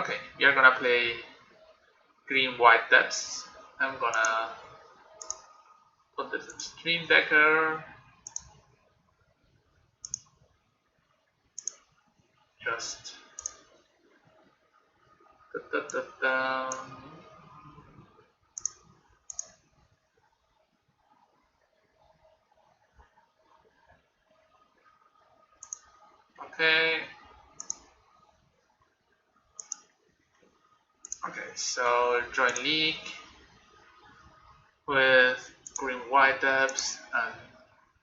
Okay, we are gonna play green white depths. I'm gonna put this in stream decker. Just okay. Okay, so join league with green white depths and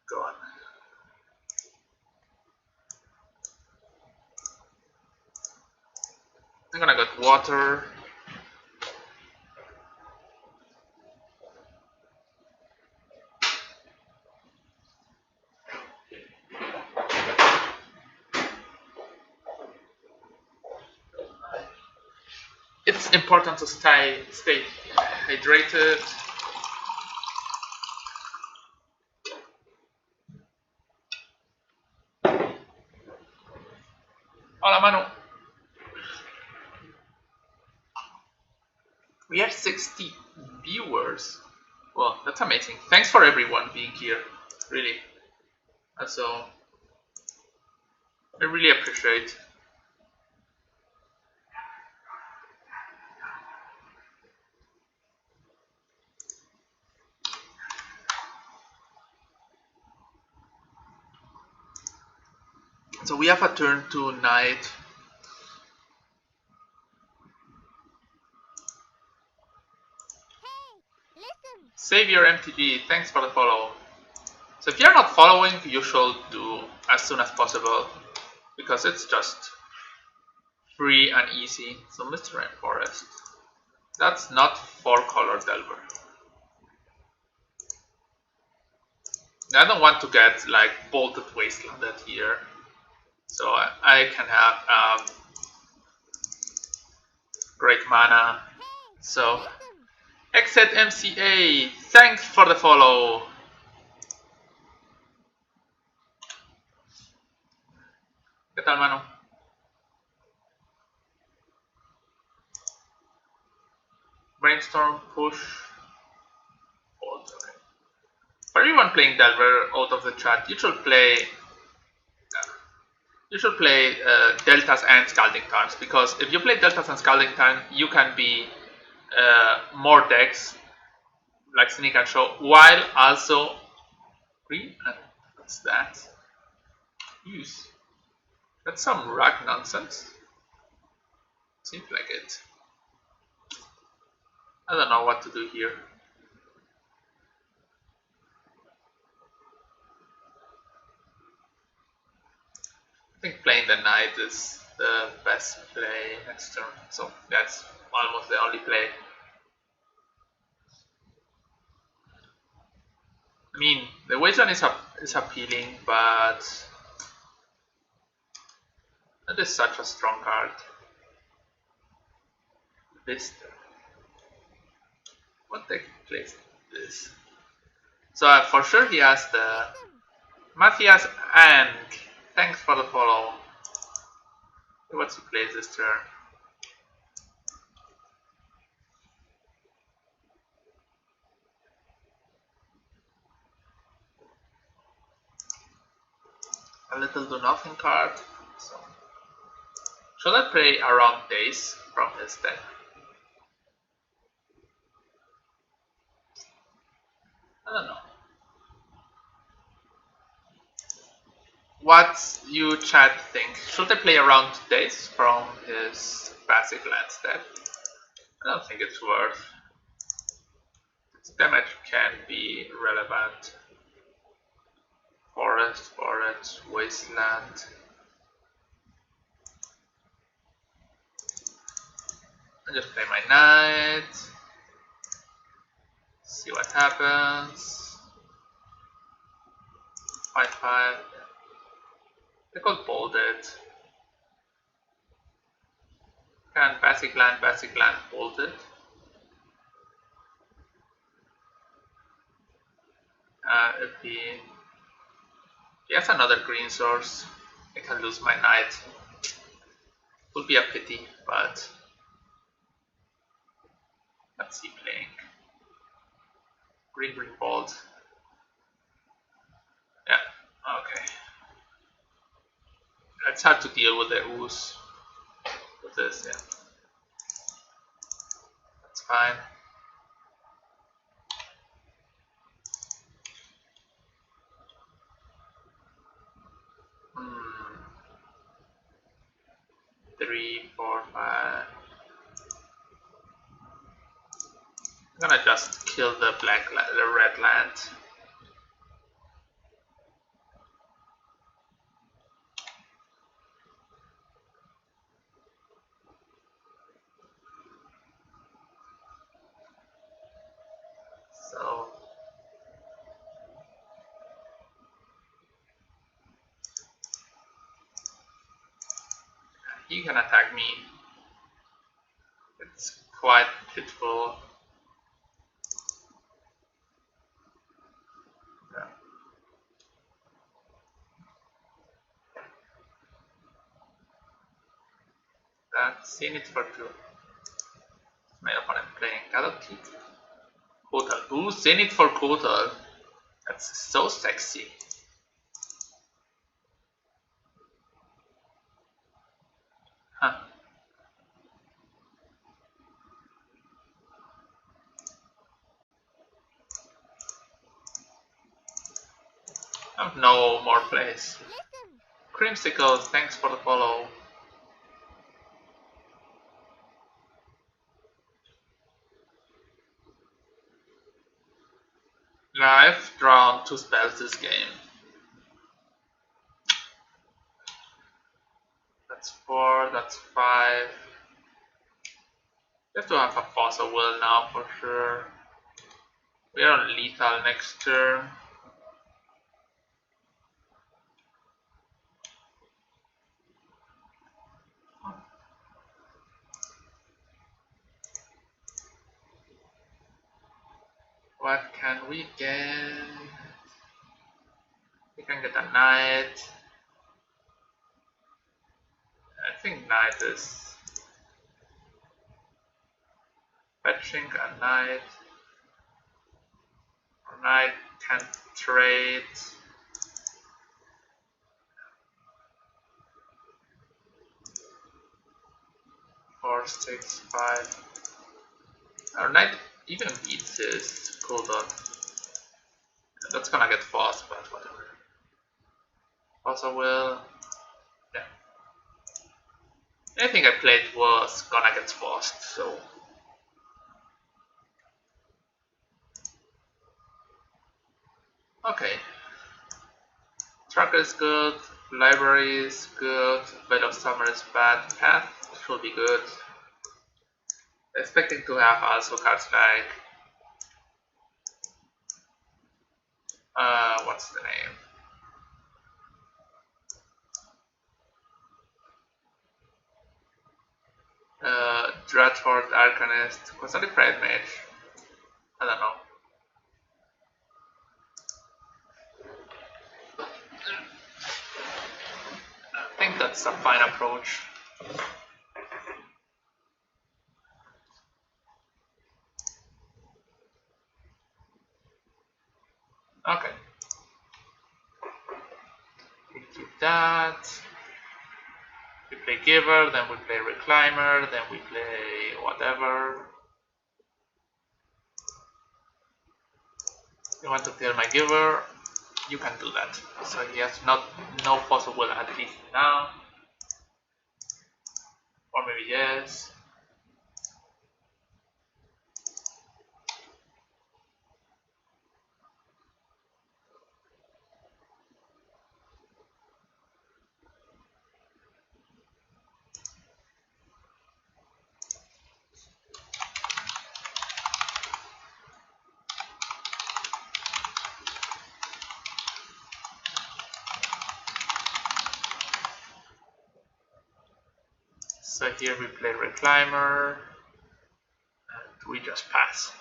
go on. I'm gonna get water. It's important to stay hydrated. Hola, mano. We have 60 viewers. Well, that's amazing. Thanks for everyone being here. Really. So, I really appreciate. So we have a turn 2 knight. Save your MTG, thanks for the follow. So if you're not following, you should do as soon as possible, because it's just free and easy. So Mr. Rainforest. That's not 4-color Delver. I don't want to get like bolted wastelanded here. So I can have great mana. So exit MCA, thanks for the follow. ¿Qué tal, mano? Brainstorm, push, hold. Okay. For everyone playing Delver out of the chat, you should play Deltas and Scalding Tarns, because if you play Deltas and Scalding Tarn, you can be more decks like Sneak and Show, while also green. What's that? Use. That's some rug nonsense. Seems like it. I don't know what to do here. I think playing the knight is the best play next turn, so that's almost the only play. I mean, the wasteland is appealing, but that is such a strong card. This, what deck plays this? So for sure he has the Matthias and thanks for the follow. What's he plays this turn? A little do nothing card. So should I play around days from his deck? I don't know. What you chat think? Should I play around days from his basic land step? I don't think it's worth. Its damage can be relevant. Forest, wasteland. I just play my knight. See what happens. 5/5. I could bold it. Can basic land, bold it. If he has another green source, I can lose my knight. Would be a pity, but What's he playing? Green bolt. Yeah, okay. It's hard to deal with the ooze with this, yeah. That's fine. Hmm. 3, 4, 5. I'm gonna just kill the red land. So he can attack me. It's quite pitiful. Yeah. That's in it for 2. My opponent playing Gallopkit. Kotal. Ooh, Zenith for Kotal. That's so sexy. Huh. I have no more plays. Creamsicles, thanks for the follow. I've drawn 2 spells this game. That's 4, that's 5. We have to have a Fossil Will now for sure. We are on lethal next turn. What can we get? We can get a knight. I think knight is fetching a knight. Or knight can trade. 4, 6, 5. Our knight even beats his cooldown. That's gonna get fast, but whatever. Also will. Yeah. Anything I played was gonna get fast, so. Okay. Tracker is good, library is good, Bed of Summer is bad, Path should be good. Expecting to have also cards like what's the name? Dreadhorde Arcanist. What's on the Pride Mage? I don't know. I think that's a fine approach. Okay. We keep that. We play Giver, then we play Reclaimer, then we play whatever. You want to clear my Giver? You can do that. So he has no possible at least now. Or maybe yes. So here we play Reclaimer, and we just pass.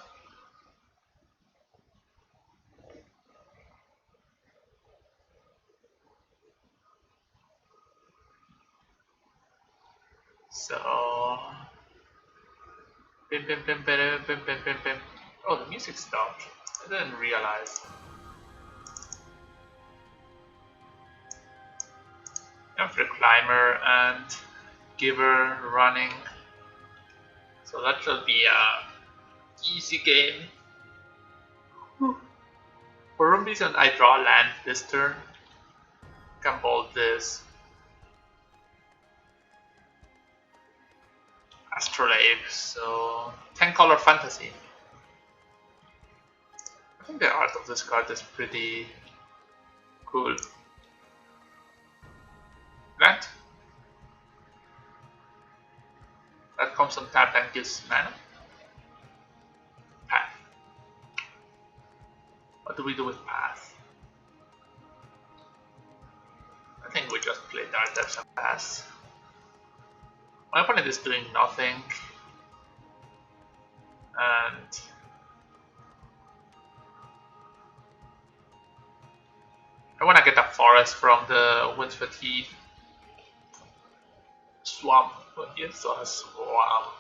So Pim pim pim pim pim pim pim pim. Oh, the music stopped. I didn't realize. After Climber and Giver running. So that should be a easy game. For some reason I draw land this turn. Can bolt this. Astrolabe, so 10 color fantasy. I think the art of this card is pretty cool. Land. That comes on tap and gives mana. Path. What do we do with path? I think we just play Dark Depths and pass. My opponent is doing nothing. And I want to get a forest from the Windsford Heath. Swamp. Oh, yes, a swamp.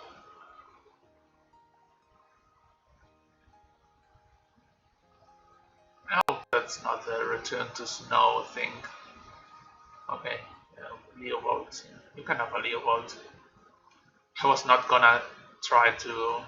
I hope that's not a return to snow thing. Okay, Leo Vault. You can have a Leo Vault. I was not gonna try to.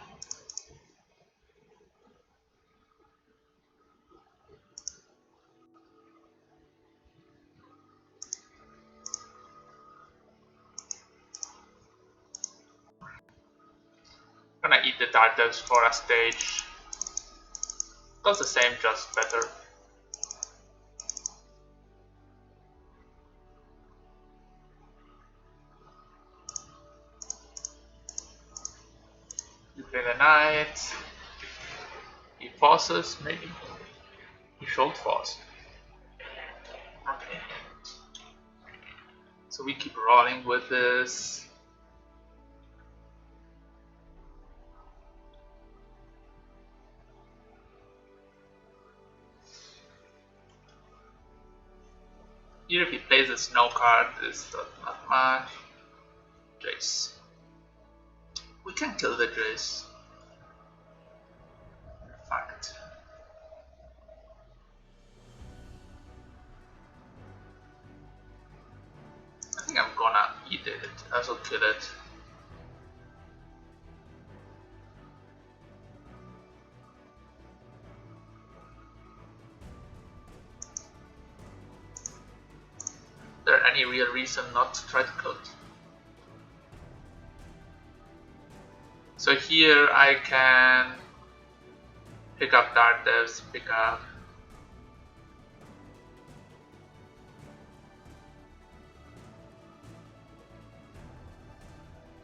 I'm gonna eat the Dark Depths for a stage. Does the same, just better. You play the knight. He pauses, maybe. He should pause. Okay. So we keep rolling with this. Here if he plays a snow card, this does not much. Jace. We can kill the Jace. In fact. I think I'm gonna eat it, also kill it. Is there any real reason not to try to kill it? So here I can pick up Dark Depths, pick up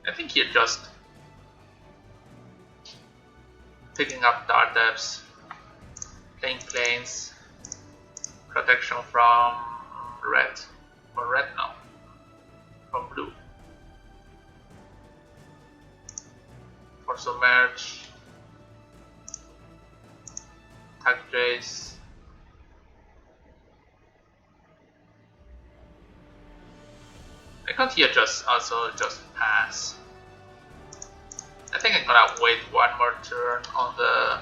I think here just picking up Dark Depths, playing planes, protection from red, or red now, from blue. For Submerge, Tag Jace. I can't here just also just pass. I think I'm gonna wait one more turn on the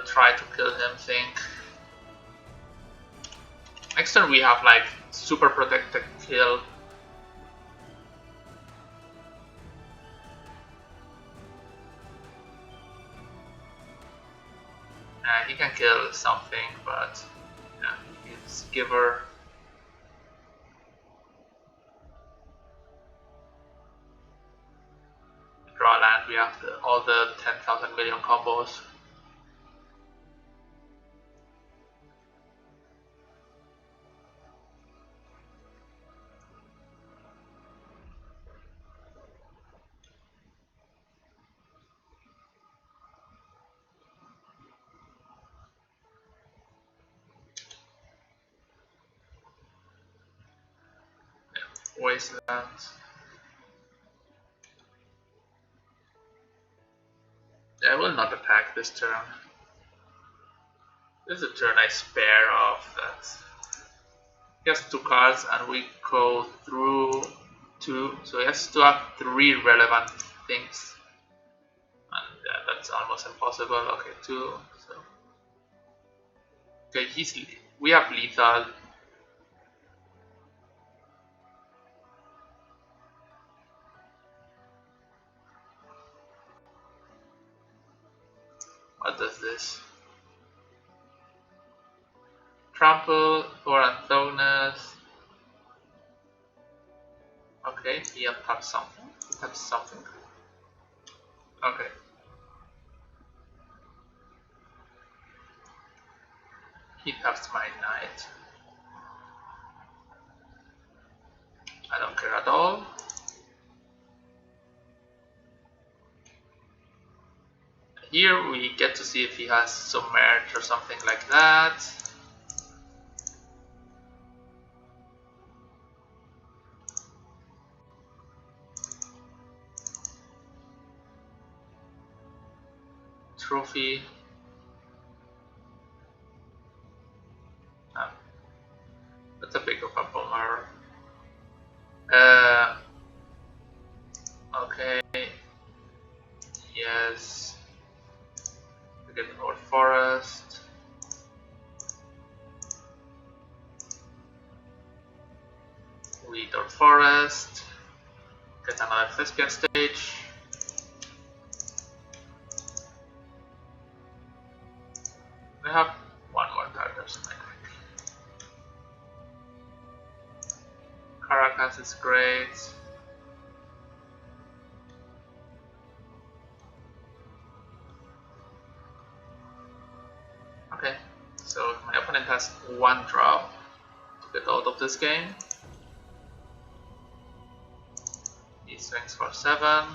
try to kill him thing. Next turn we have like super protected kill. He can kill something, but yeah, he's Giver. Draw land, we have all the 10,000 million combos. Wasteland. I will not attack this turn. This is a turn I spare off that. He has 2 cards and we go through 2, so he has to have 3 relevant things, and that's almost impossible. Okay, 2. So okay, we have lethal. What does this? Trample for Anthognus. Okay, he taps something. He taps something. Okay. He taps my knight. I don't care at all. Here we get to see if he has submerge or something like that. Trophy. That's a bit of a bummer. Okay. Yes. We get our forest. We eat our forest. Get another thespian stage. We have one more card or something. Caracas is great. Okay, so my opponent has 1 draw to get out of this game. He swings for 7.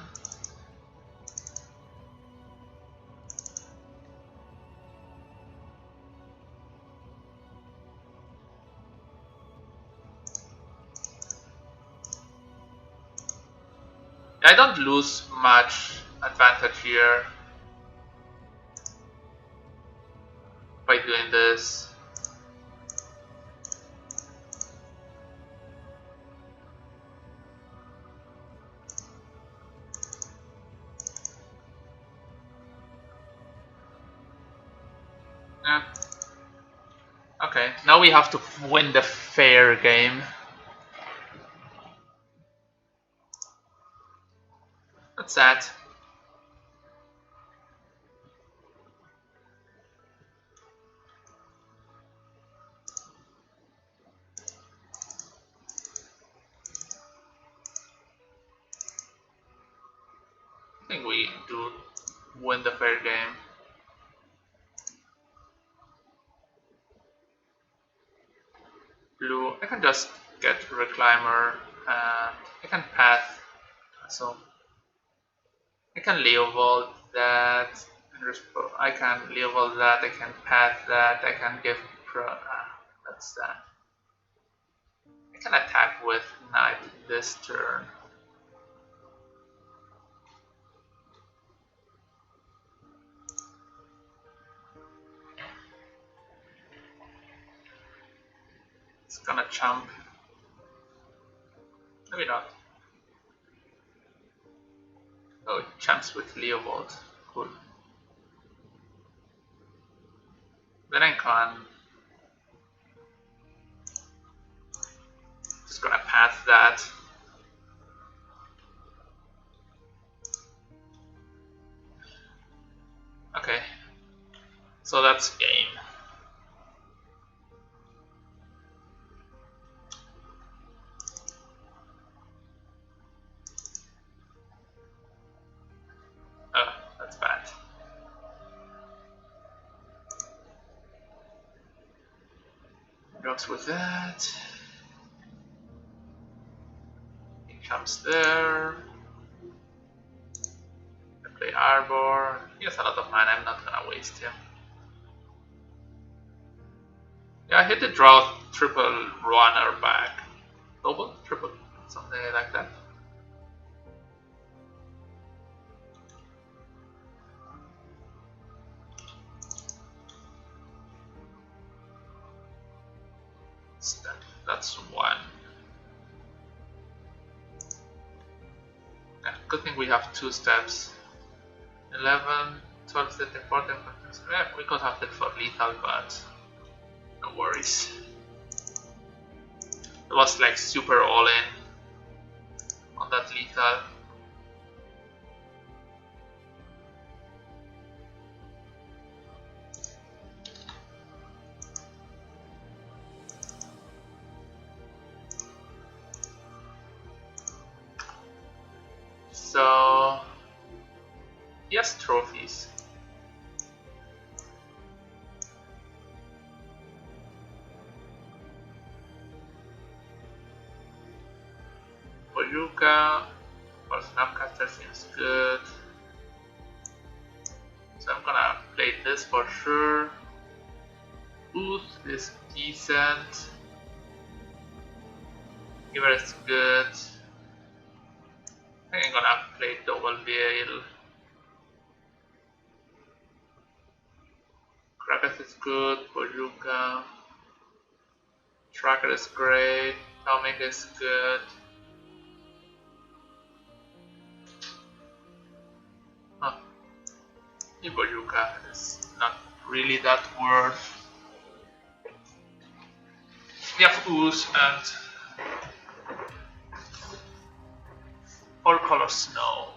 I don't lose much advantage here by doing this. Okay, now we have to win the fair game. That's sad. I think we do win the fair game. Blue, I can just get Reclaimer and I can path, so I can Leovold that, I can Leovold that, I can path that, I can give that's that. I can attack with Knight this turn. It's gonna jump. Maybe not. Oh, it jumps with Leovold. Cool. Then I can just gonna path that. Okay. So that's game. Oh, that's bad. Goes with that. He comes there. I play Arbor. He has a lot of mana, I'm not gonna waste him. Yeah, I hit the draw triple runner back. Double? Triple? Something like that. That's 1. Good thing we have 2 steps. 11, 12, 13, 14, 15. Yeah, we could have it for lethal, but no worries. It was like super all in on that lethal. So, yes, trophies. Boyuka for Snapcaster seems good. So I'm gonna play this for sure. Booth is decent. Giver is good. I think I'm gonna play double veil. Krakus is good. Boyuka. Tracker is great. Atomic is good. Huh. Boyuka is not really that worth. We have Ooze and 4-color snow.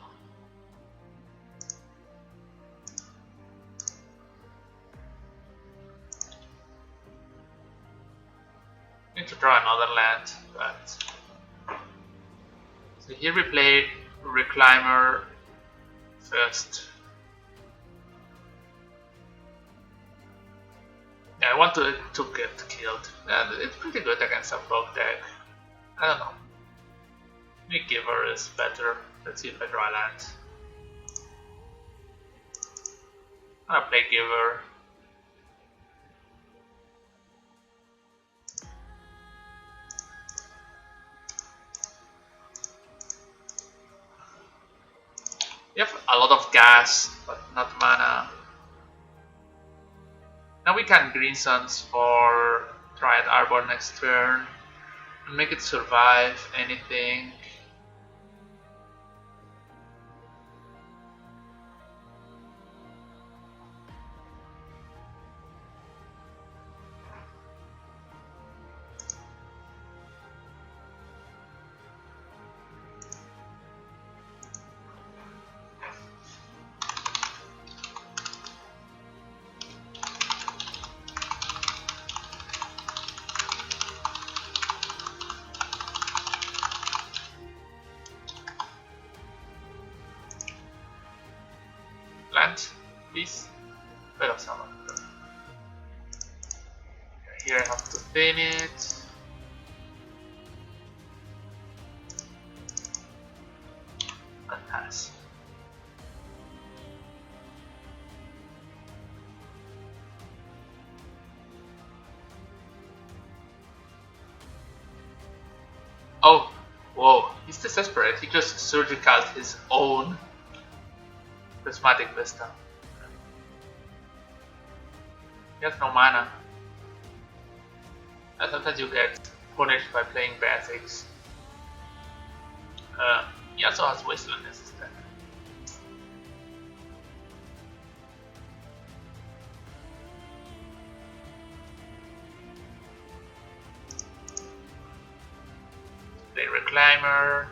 Need to draw another land, but so here we play Reclaimer first. Yeah, I want to get killed, and it's pretty good against a rogue deck. I don't know. Maybe Giver is better. Let's see if I draw a land. I'm gonna play Giver. We have a lot of gas, but not mana. Now we can Green Suns for Triad Arbor next turn and make it survive anything. Land, please. Bit of summer. Here I have to thin it. And pass. Oh, whoa, he's desperate. He just surgicaled his own Prismatic Vista. He has no mana. And sometimes you get punished by playing basics. He also has Wasteland as his deck. Play Reclaimer.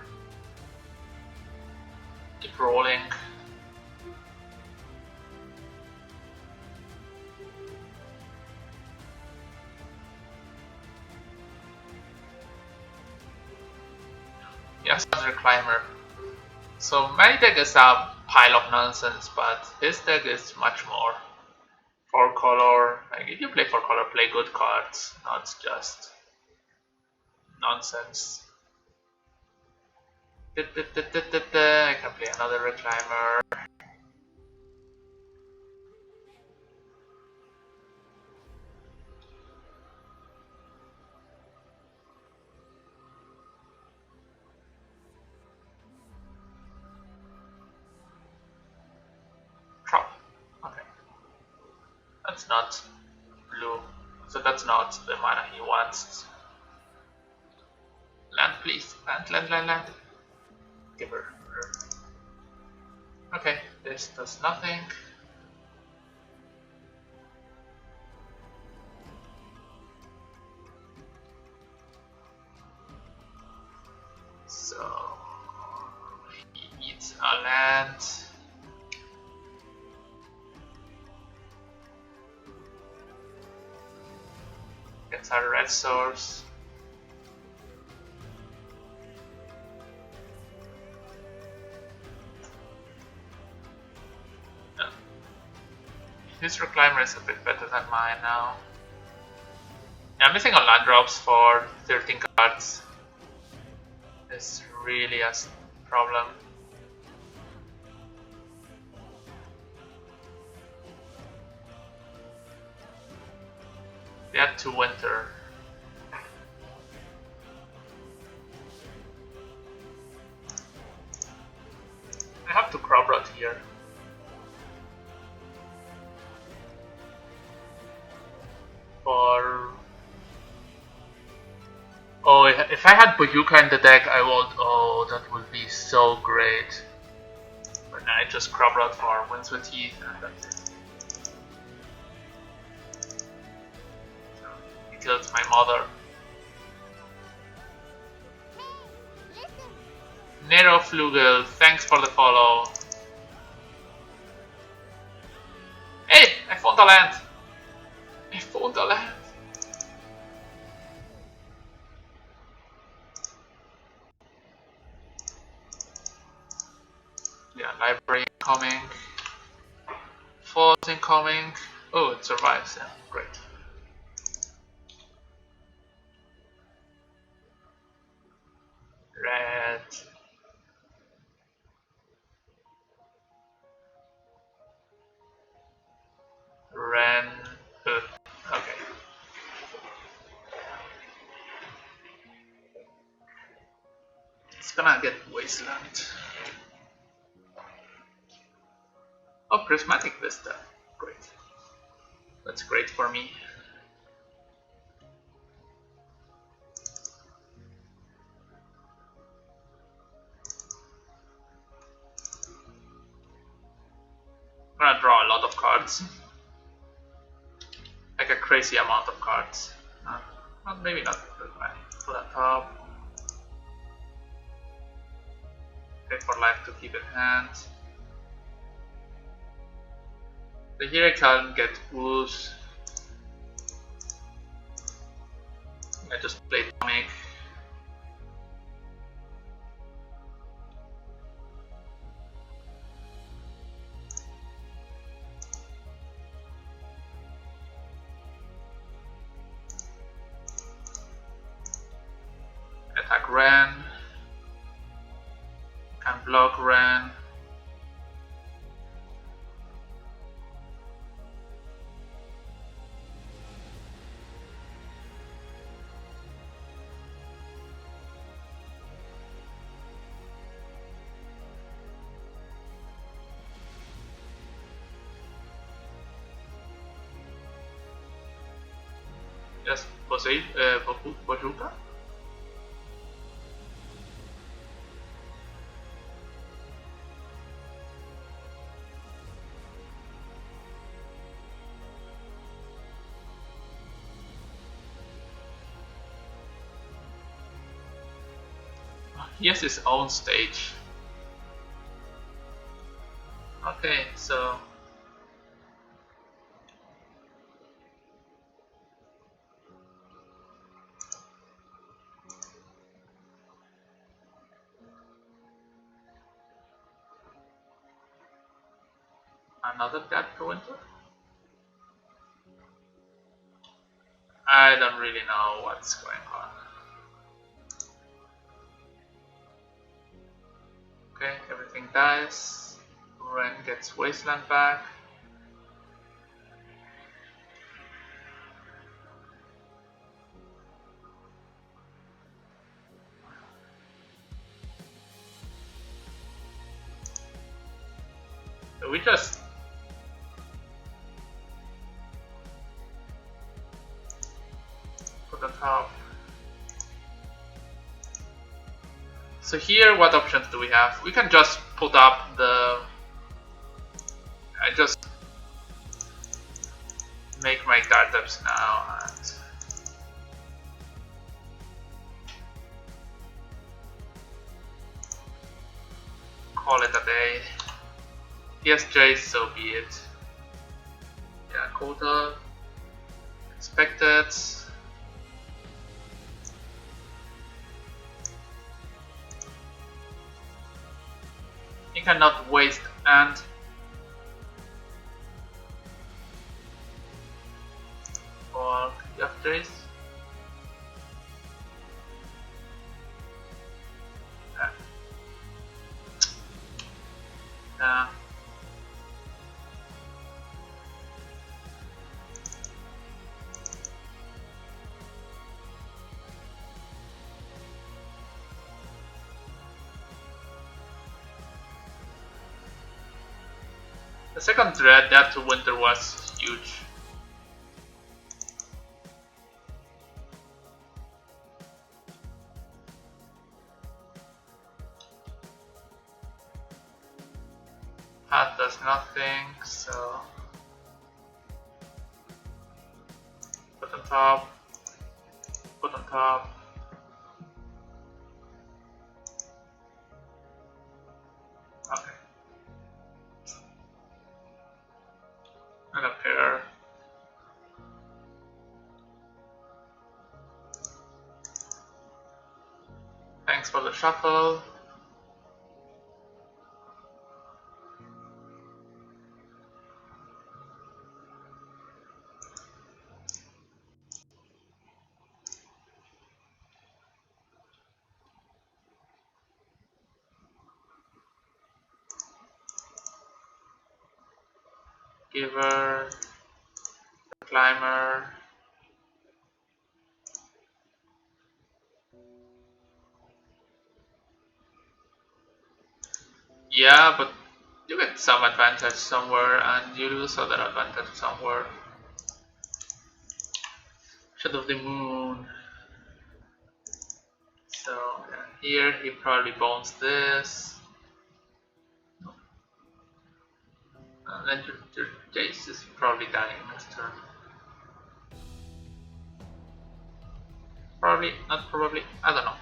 Keep rolling. Yes, Reclaimer. So my deck is a pile of nonsense, but his deck is much more. 4-color. Like if you play 4-color, play good cards, not just nonsense. I can play another Reclaimer. That's not blue, so that's not the mana he wants. Land please, land. Giver. Okay, this does nothing. So he eats a land. Gets our red source. His reclaimer is a bit better than mine now. Yeah, I'm missing on land drops for 13 cards. It's really a problem. They had 2 winter. I have to crop rot here. For oh, if I had Boyuka in the deck, I would. Oh, that would be so great. But now I just crop rot for Winds with Teeth, and that's it. So, he kills my mother. Nero Flugel, thanks for the follow. Hey, I found a land. I found a land. Yeah, library incoming. Falls incoming. Oh, it survives. Yeah, great. Red. Ren. Okay. It's gonna get Wasteland. Oh, Prismatic Vista. Great. That's great for me. I'm gonna draw a lot of cards. Like a crazy amount of cards. Well, maybe not good money. Put on top. Pay for life to keep in hand. So here I can get Woos. I just play Comic. Attack Ren. Can block Ren. Just Bojuka? He has his own stage. Okay, so another cat go into? I don't really know what's going on. Okay, everything dies. Ren gets Wasteland back. So we just put on top. So here, what options do we have? We can just put up the I just make my guard depths now and call it a day. Yes, Jay, so be it. Yeah, quota expected. You cannot waste and or after this. Yeah. The second thread, that winter was huge. Hat does nothing, so put on top, put on top. Okay. And a pair. Thanks for the shuffle. Giver, climber. Yeah, but you get some advantage somewhere and you lose other advantage somewhere. Shadow of the Moon. So yeah, here he probably bones this. And then your Jace is probably dying next turn. Probably, not probably, I don't know.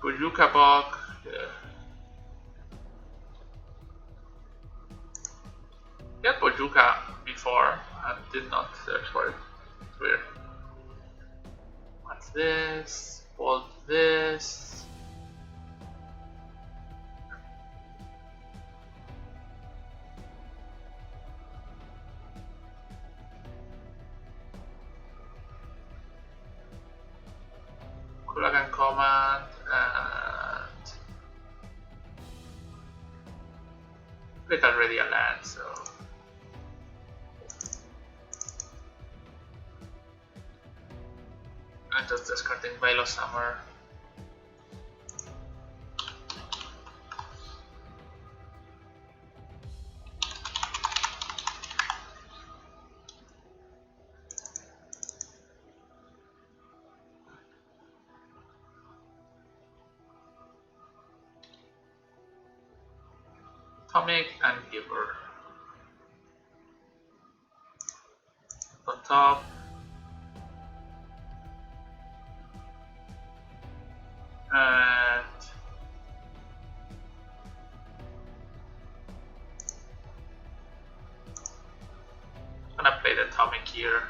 Bojuka Bog. We had Bojuka before and did not search for it. It's weird. What's this? Bolt this. Kulagan command and it's already a land, so I'm just discarding Veil of Summer. Atomic and Giver. On top. And I'm gonna play the Atomic here.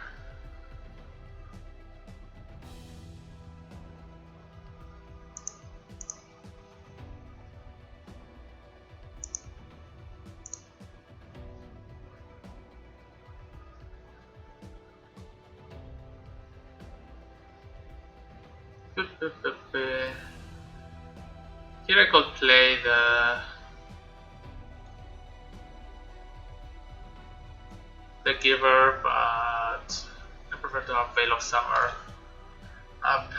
Here I could play the Giver, but I prefer to have Veil of Summer up.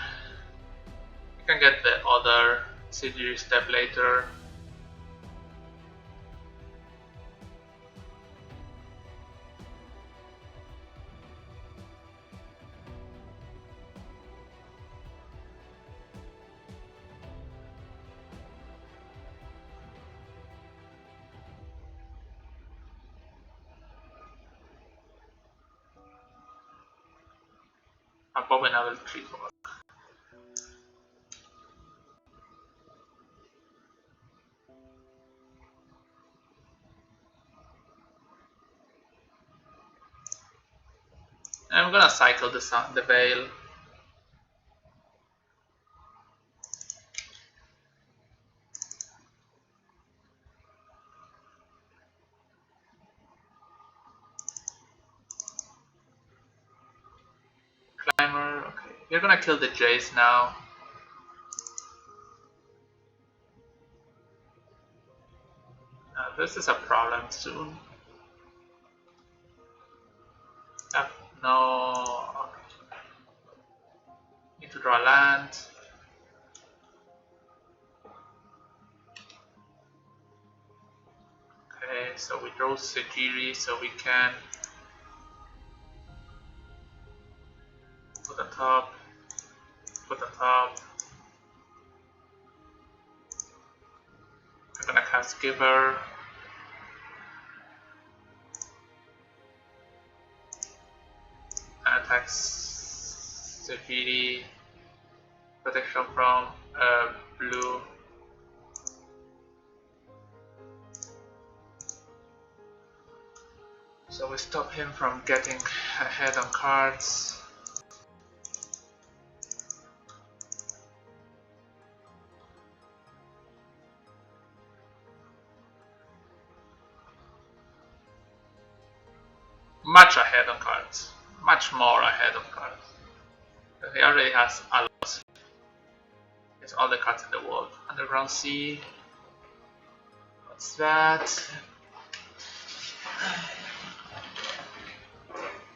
You can get the other CG step later. Abominable tree fork. I'm gonna cycle the veil. Climber, okay. We're gonna kill the Jays now. This is a problem soon. No. Okay. Need to draw land. Okay, so we draw Sejiri so we can put the top, put the top. I'm gonna cast Giver. And attack Sejiri. Protection from blue. So we stop him from getting ahead on cards. Much ahead on cards. Much more ahead on cards. He already has a lot. He has all the cards in the world. Underground Sea. What's that?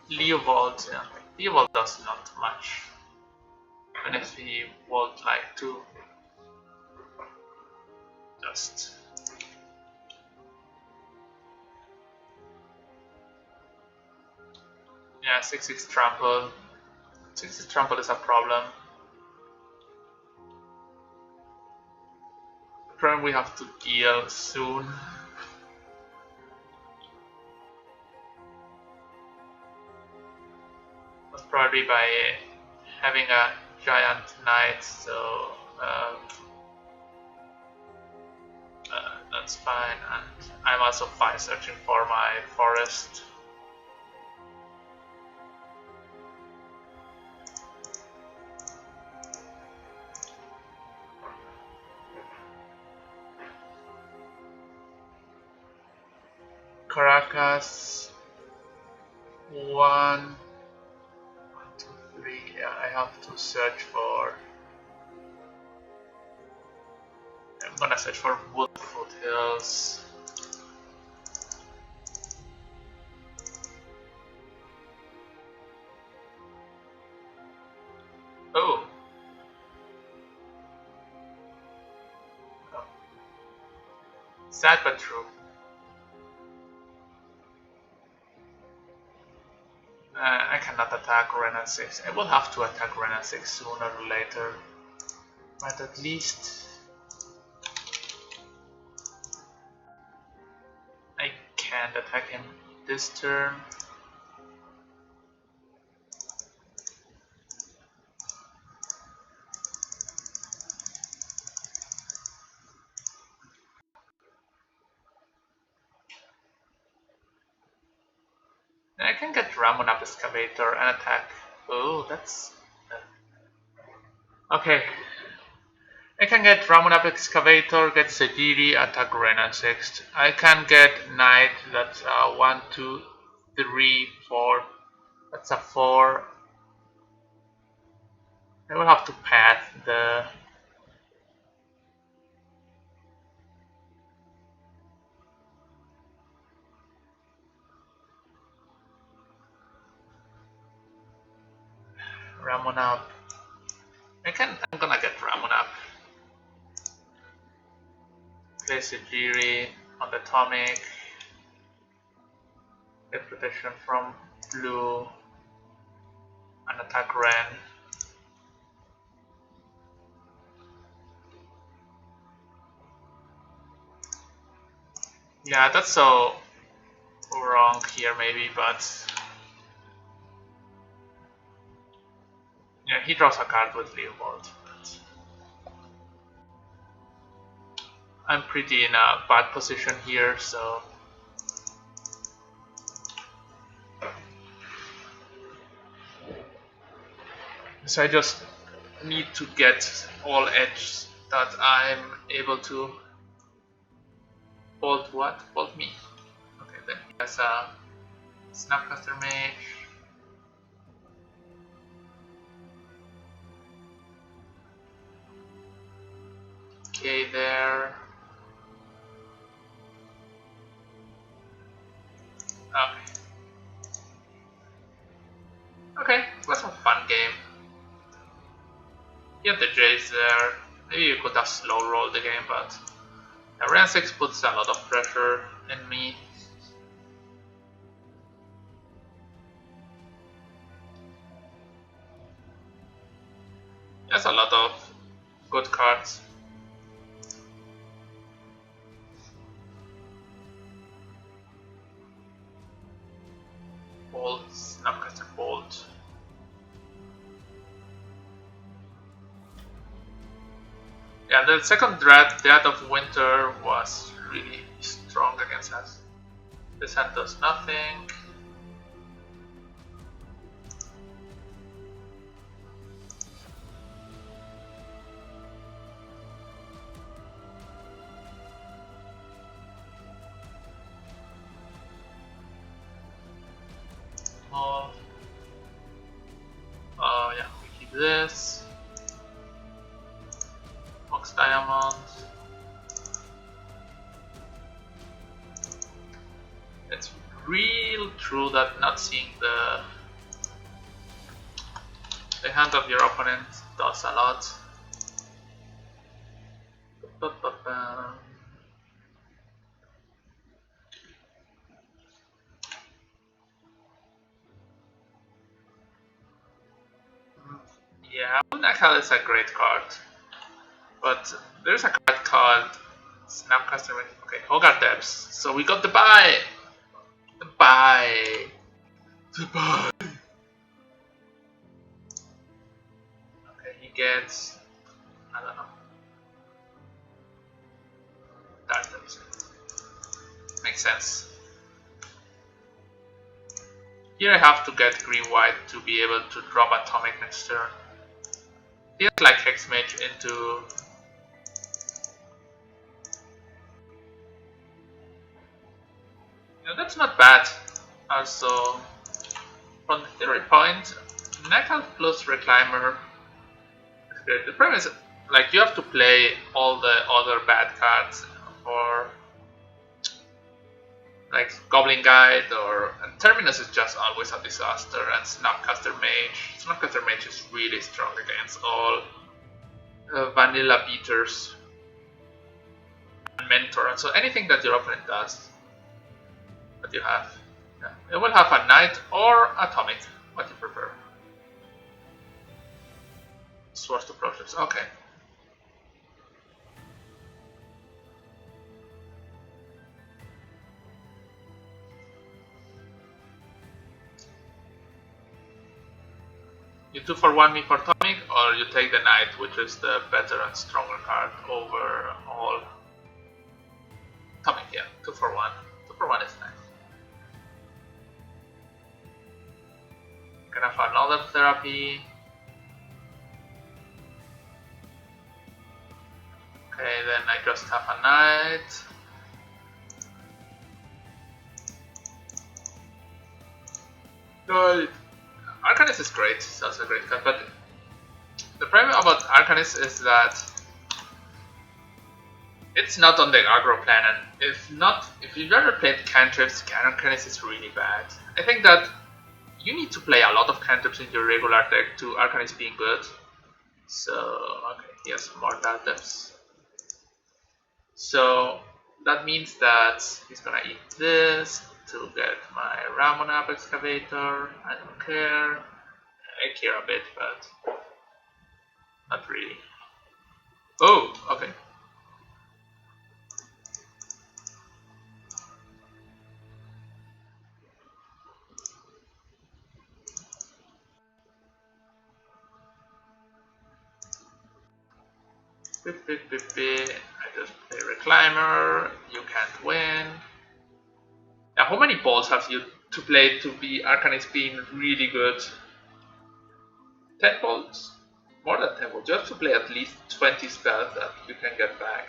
Leovold. Yeah. Leovold does not much. Even if he would like to. Just. Yeah, 6-6 trample. 6-6 trample is a problem. Turn we have to deal soon. Most probably by having a giant knight, so that's fine. And I'm also fine searching for my forest. Caracas. 1, 2, 3. Yeah, I have to search for. I'm gonna search for wood foothills. Oh. Sad but true. I cannot attack Renan 6. I will have to attack Renan 6 sooner or later. But at least I can't attack him this turn. I can get Ramon up Excavator and attack. Oh, that's. Okay. I can get Ramon up Excavator, get Sejiri, attack Renan 6. I can get Knight, that's 1, 2, 3, 4. That's a 4. I will have to path the. Ramon up. I'm gonna get Ramon up. Place Sejiri on the Atomic. Get protection from blue. And attack Ren. Yeah, that's so wrong here maybe, but Yeah, he draws a card with Leopold. I'm pretty in a bad position here, so I just need to get all edges that I'm able to. Bolt what? Bolt me. Okay, then he has a Snapcaster Mage. Okay, there. Okay. Okay, it was a fun game. You have the Jays there. Maybe you could have slow rolled the game, but Round 6 puts a lot of pressure in me. There's a lot of good cards. Bolt, Snapcaster Bolt. Yeah, the second Dread of Winter was really strong against us. This hand does nothing. Oh yeah, we keep this. Box Diamond. It's real true that not seeing the hand of your opponent does a lot. Yeah, Unakal is a great card, but there's a card called Snapcaster. Okay, Hogarth Depths. So we got the buy. The buy. The buy. Okay, he gets. I don't know. That makes sense. Here I have to get green-white to be able to drop Atomic next turn. He has like Hex Mage into. Yeah, that's not bad. Also, from the theory point, Knockout plus Reclaimer is great. The problem is, like, you have to play all the other bad cards for, like, Goblin Guide or. And Terminus is just always a disaster, and Snapcaster Mage. Snapcaster Mage is really strong against all vanilla beaters and Mentor, and so anything that your opponent does that you have. Yeah. It will have a Knight or Atomic, what you prefer. Swords to Projects, okay. You 2-for-1 me for Atomic, or you take the Knight, which is the better and stronger card over all. Atomic, yeah, 2-for-1. 2-for-1 is nice. Can have another therapy. Okay, then I just have a Knight. Good. Arcanist is great, it's also a great card, but the problem about Arcanist is that it's not on the aggro plan, and if you've ever played cantrips, Arcanist is really bad. I think that you need to play a lot of cantrips in your regular deck to Arcanist being good. So, okay, he has more Depths. So, that means that he's gonna eat this to get my Ramon Up Excavator. I don't care. I care a bit, but not really. Oh, okay. I just play Reclaimer. You can't win. Now, how many balls have you to play to be Arcanist being really good? 10 balls? More than 10 balls. You have to play at least 20 spells that you can get back.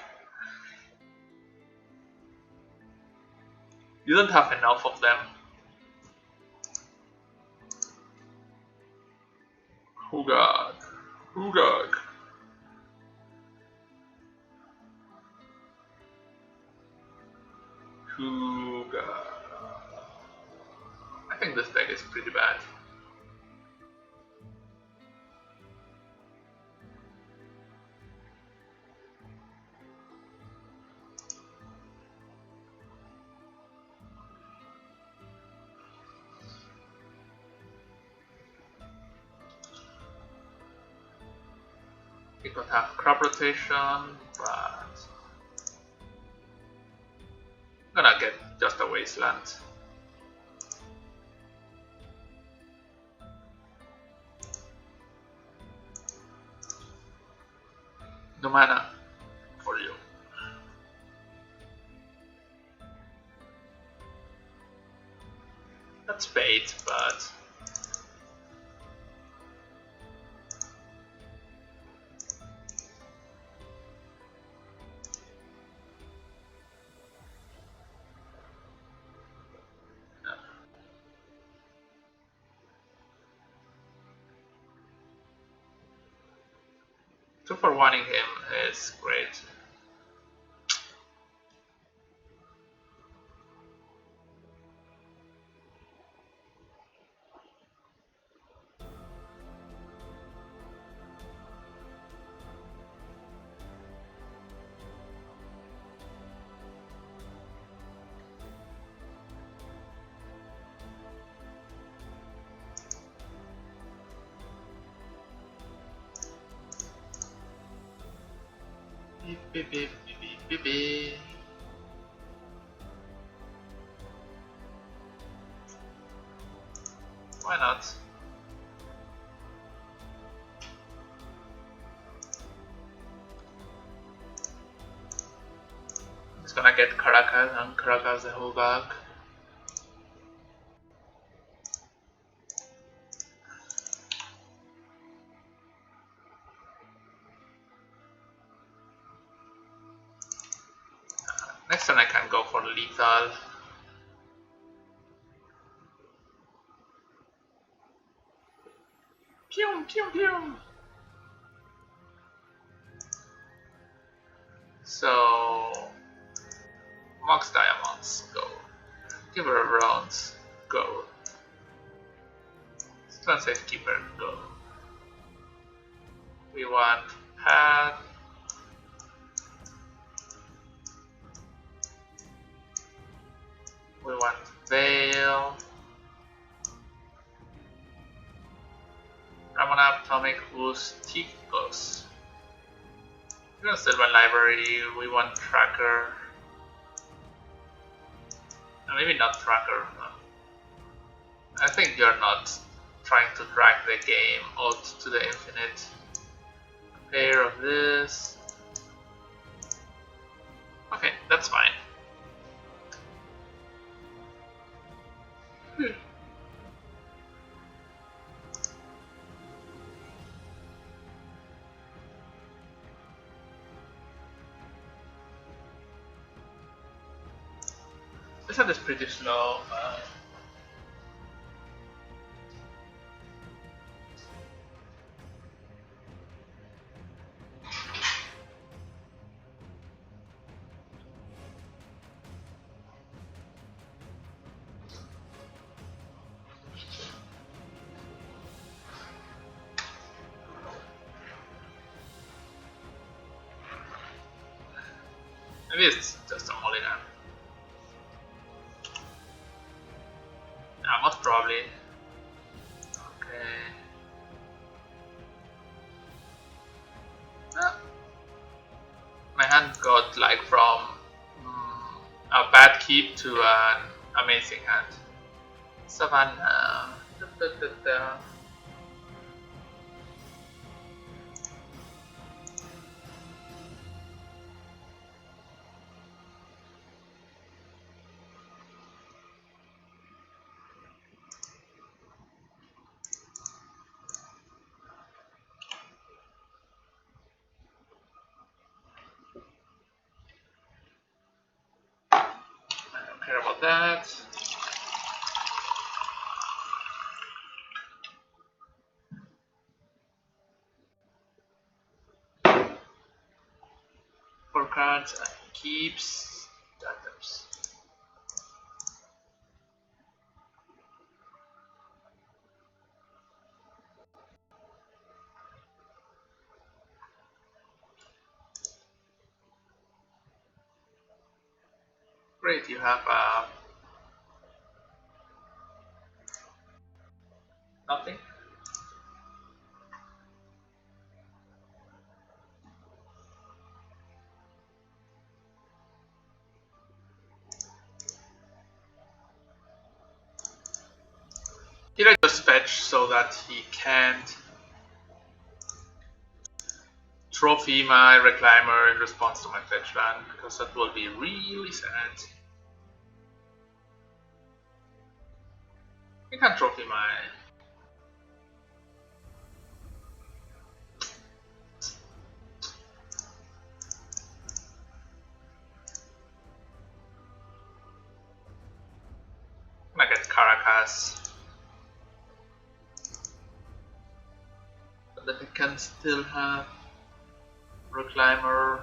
You don't have enough of them. Hugag. Hugag. Hugag. I think this deck is pretty bad. We could have crop rotation, but I'm gonna get just a wasteland. No mana for you. That's bait, but two for wanting him is great. Beep, beep, beep, beep, beep, beep. Why not? It's gonna get Caracas and Caracas the whole back. Next turn I can go for lethal. Pew pew pew. So Mox Diamonds, go. Giver of Rounds, go. Stone Safekeeper, go. We want Path. We want Veil. Ramana, Atomic, Boost, Ticos. We're gonna Sylvan Library, we want Tracker. Maybe not Tracker. I think you're not trying to drag the game out to the infinite. Pair of this. Okay, that's fine. This one is pretty slow. Maybe it's just a mulligan. Yeah, most probably. Okay. My hand got like from a bad keep to an amazing hand. Savannah. Da, da, da, da. that. Four cards and keeps items. Great, you have nothing. Here I just fetch so that he can't trophy my reclaimer in response to my fetch land, because that will be really sad. You can trophy my... I get Caracas. But then I can still have reclaimer.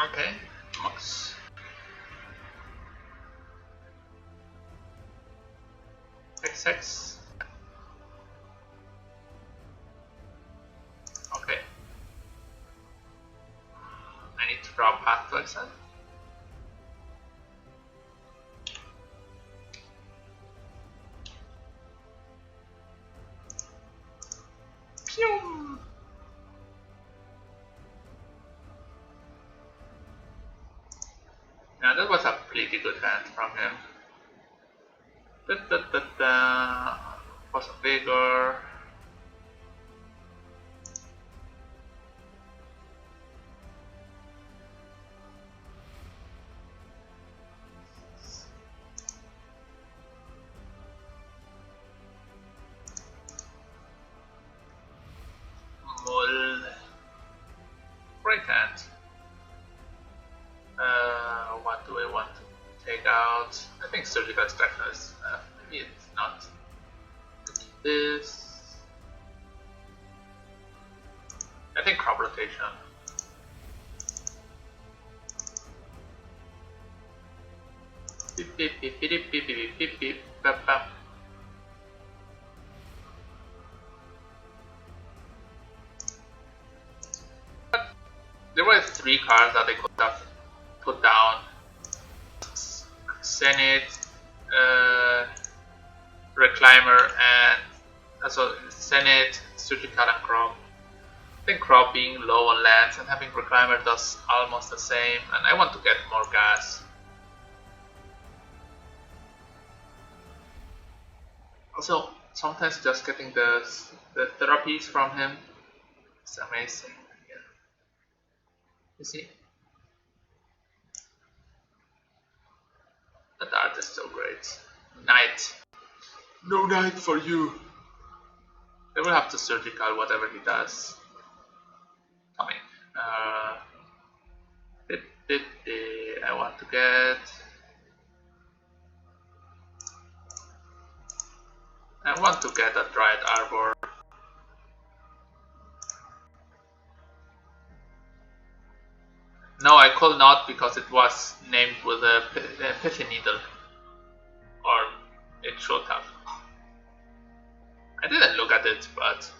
Okay, Max. XX. Okay. I need to draw path to exile. Pew! Now that was a pretty good hand from him. Was a bigger. Great hand. What do I want to take out? I think surgical extraction is maybe it's not. This. I think crop rotation. Beep beep beep beep beep beep beep beep beep bap bap. There were 3 cards that they could have put down. Senate, Reclaimer, and also Senate, Surgical, and Crop. I think Crop being low on lands and having Reclaimer does almost the same, and I want to get more gas. Also, sometimes just getting the therapies from him is amazing. Yeah. You see? That art is so great. Knight. No knight for you. They will have to surgical whatever he does. Coming. I want to get... I want to get a Dried Arbor. No, I could not because it was named with a pithy needle. Or it should have. I didn't look at it, but...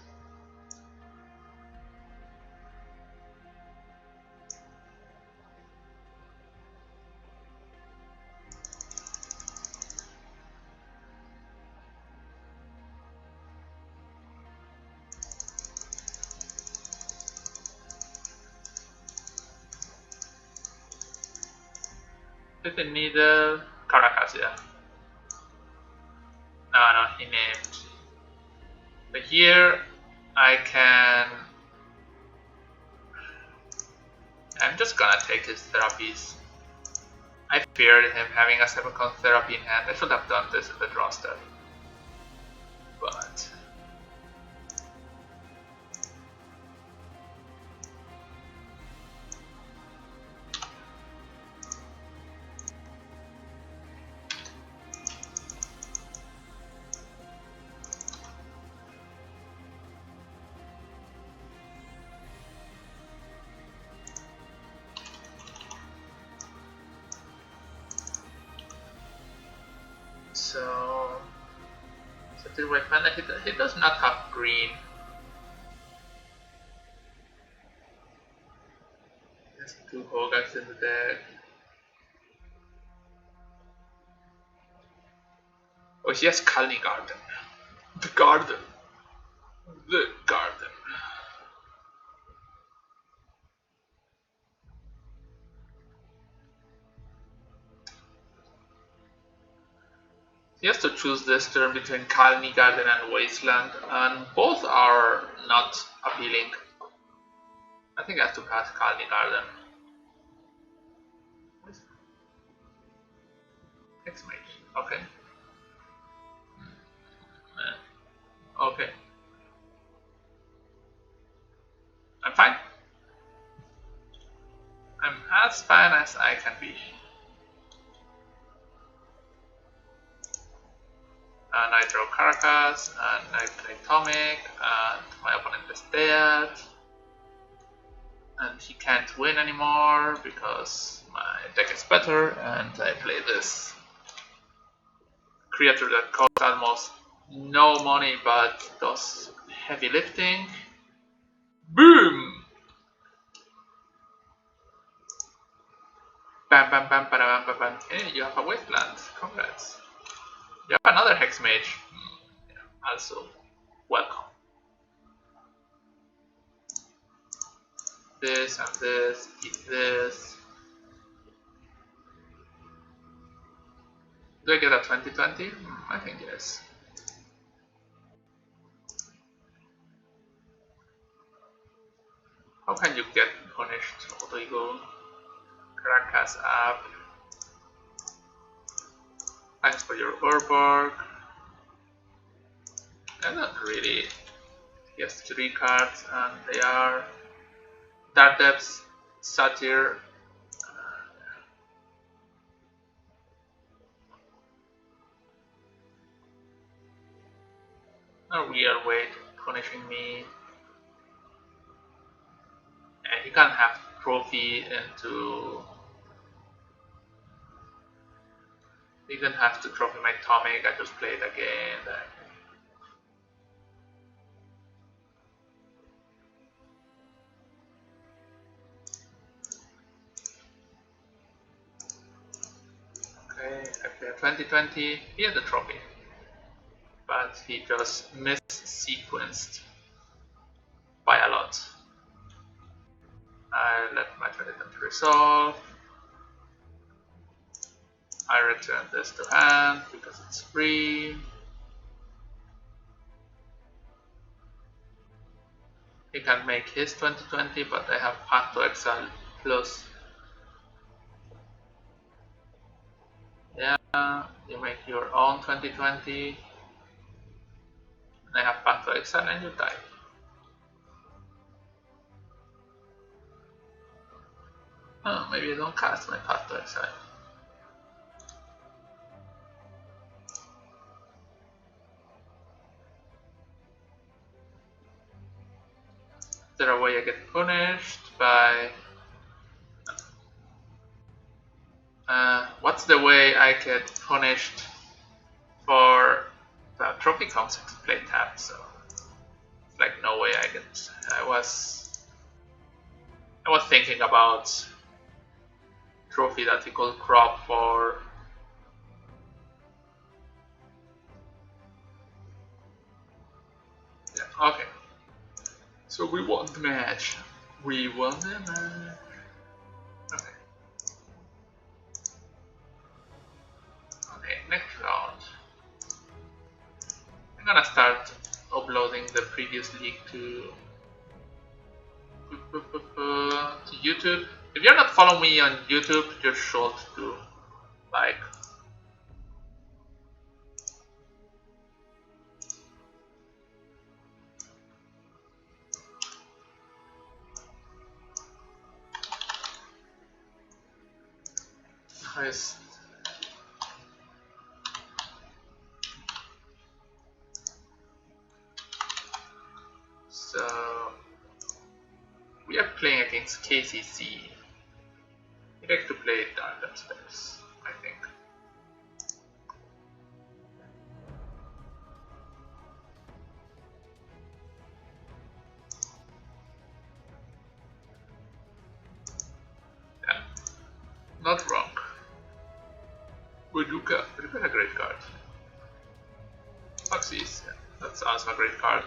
Pithy needle, Caracas, yeah. No, he named. But here I can... I'm just gonna take his therapies. I feared him having a 7-count therapy in hand. I should have done this in the draw step. But... So till we find that he does not have green. He has 2 Hogags in the deck. Oh, he has Kalni Garden. The garden. The garden. He has to choose this turn between Kalni Garden and Wasteland, and both are not appealing. I think I have to pass Kalni Garden. X Mage. Okay. Okay. I'm fine. I'm as fine as I can be. And I draw Caracas, and I play Tomic, and my opponent is dead. And he can't win anymore because my deck is better, and I play this creature that costs almost no money but does heavy lifting. Boom! Bam bam bam bam bam bam. Hey, you have a wasteland. Congrats. You have another Hex Mage. Yeah, also, welcome. This and this, keep this. Do I get a 2020? I think yes. How can you get punished? Auto Ego, Caracas up. Thanks for your Urborg. And not really. He has 3 cards, and they are Dark Depths, Satyr. A weird way to punishing me. And he can't have trophy into. He didn't have to trophy my Tomic. I just played again. Okay, I play a 2020. He had the trophy, but he just mis-sequenced by a lot. I let my 2020 resolve. I return this to hand because it's free. He can make his 2020, but I have Path to Exile plus. Yeah, you make your own 2020. And I have Path to Exile and you die. Oh, maybe I don't cast my Path to Exile. Is there a way I get punished by... what's the way I get punished for the trophy comes into play tab, so it's like no way I get... I was thinking about trophy that you could crop for. Yeah, okay. So we won the match. We won the match. Okay. Okay, next round. I'm gonna start uploading the previous league to YouTube. If you're not following me on YouTube, you should do. Like. Nice. So we are playing against KCC. We like to play Dark Steps, I think. Not wrong. Buduka a great card. Foxys, yeah, that's also a great card.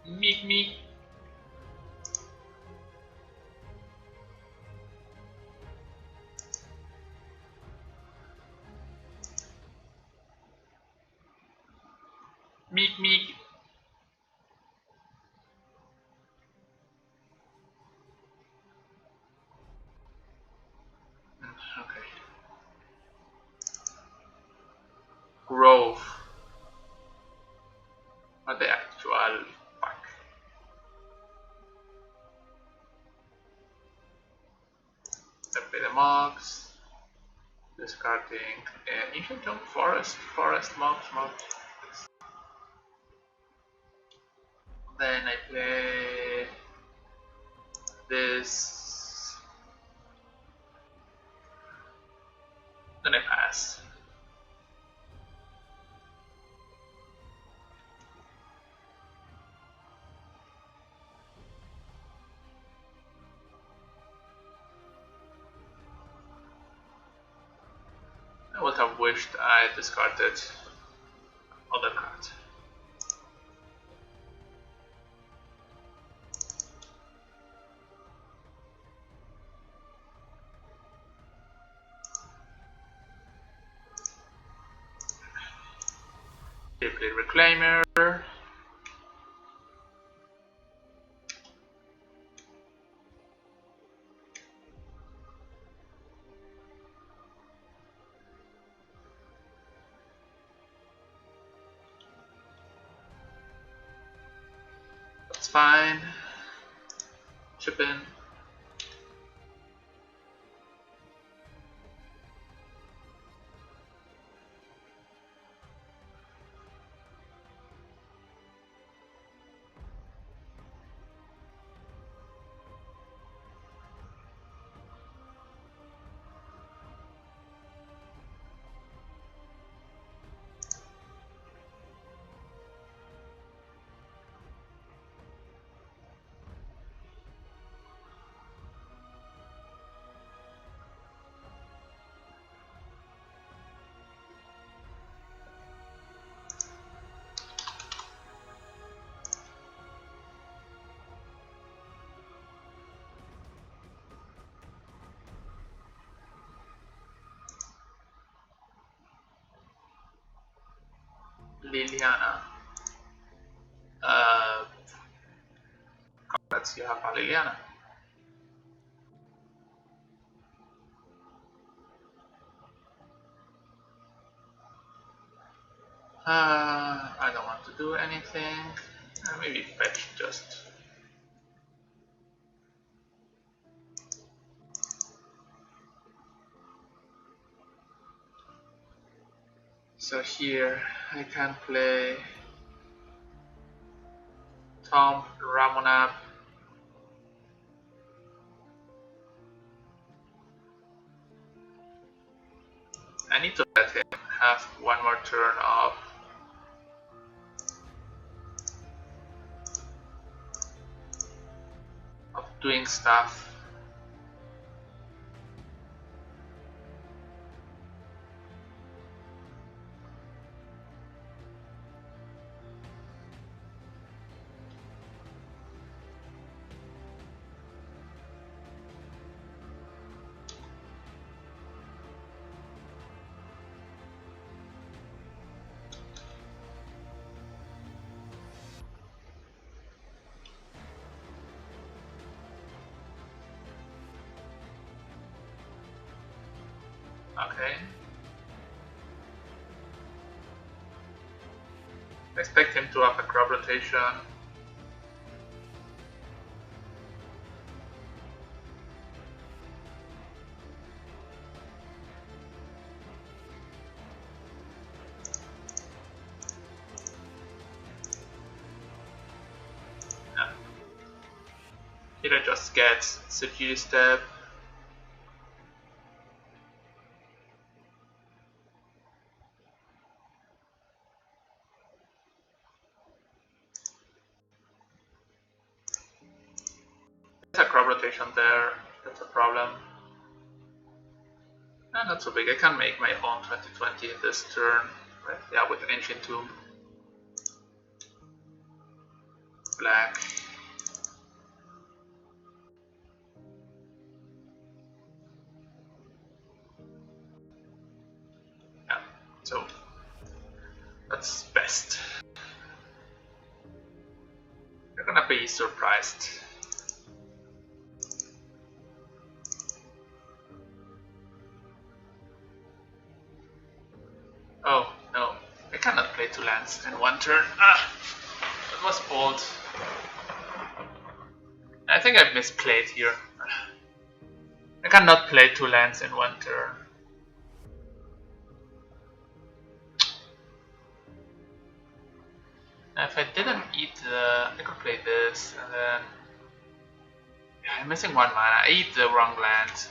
Meek Meek. Meek Meek. Okay. Grove. Not the actual pack. Then play the mugs. Discarding an ancient tomb, forest, mugs. Then I play this. Then I pass. I would have wished I discarded other cards. They play Reclaimer. That's fine. Chip in. Liliana. Congrats, you have a Liliana. I don't want to do anything. Maybe fetch just. So here I can play Tom Ramonab. I need to let him have one more turn of doing stuff. Okay. Expect him to have a crop rotation. Yeah. Here I just get security step. A crop rotation there. That's a problem. Not so big. I can make my own 2020 this turn. Right? Yeah, with Ancient Tomb. Black. Yeah, so that's best. You're gonna be surprised. Oh no, I cannot play 2 lands in 1 turn. Ah, that was bold. I think I've misplayed here. I cannot play 2 lands in 1 turn. Now if I didn't eat the... I could play this and then... Yeah, I'm missing 1 mana. I eat the wrong land.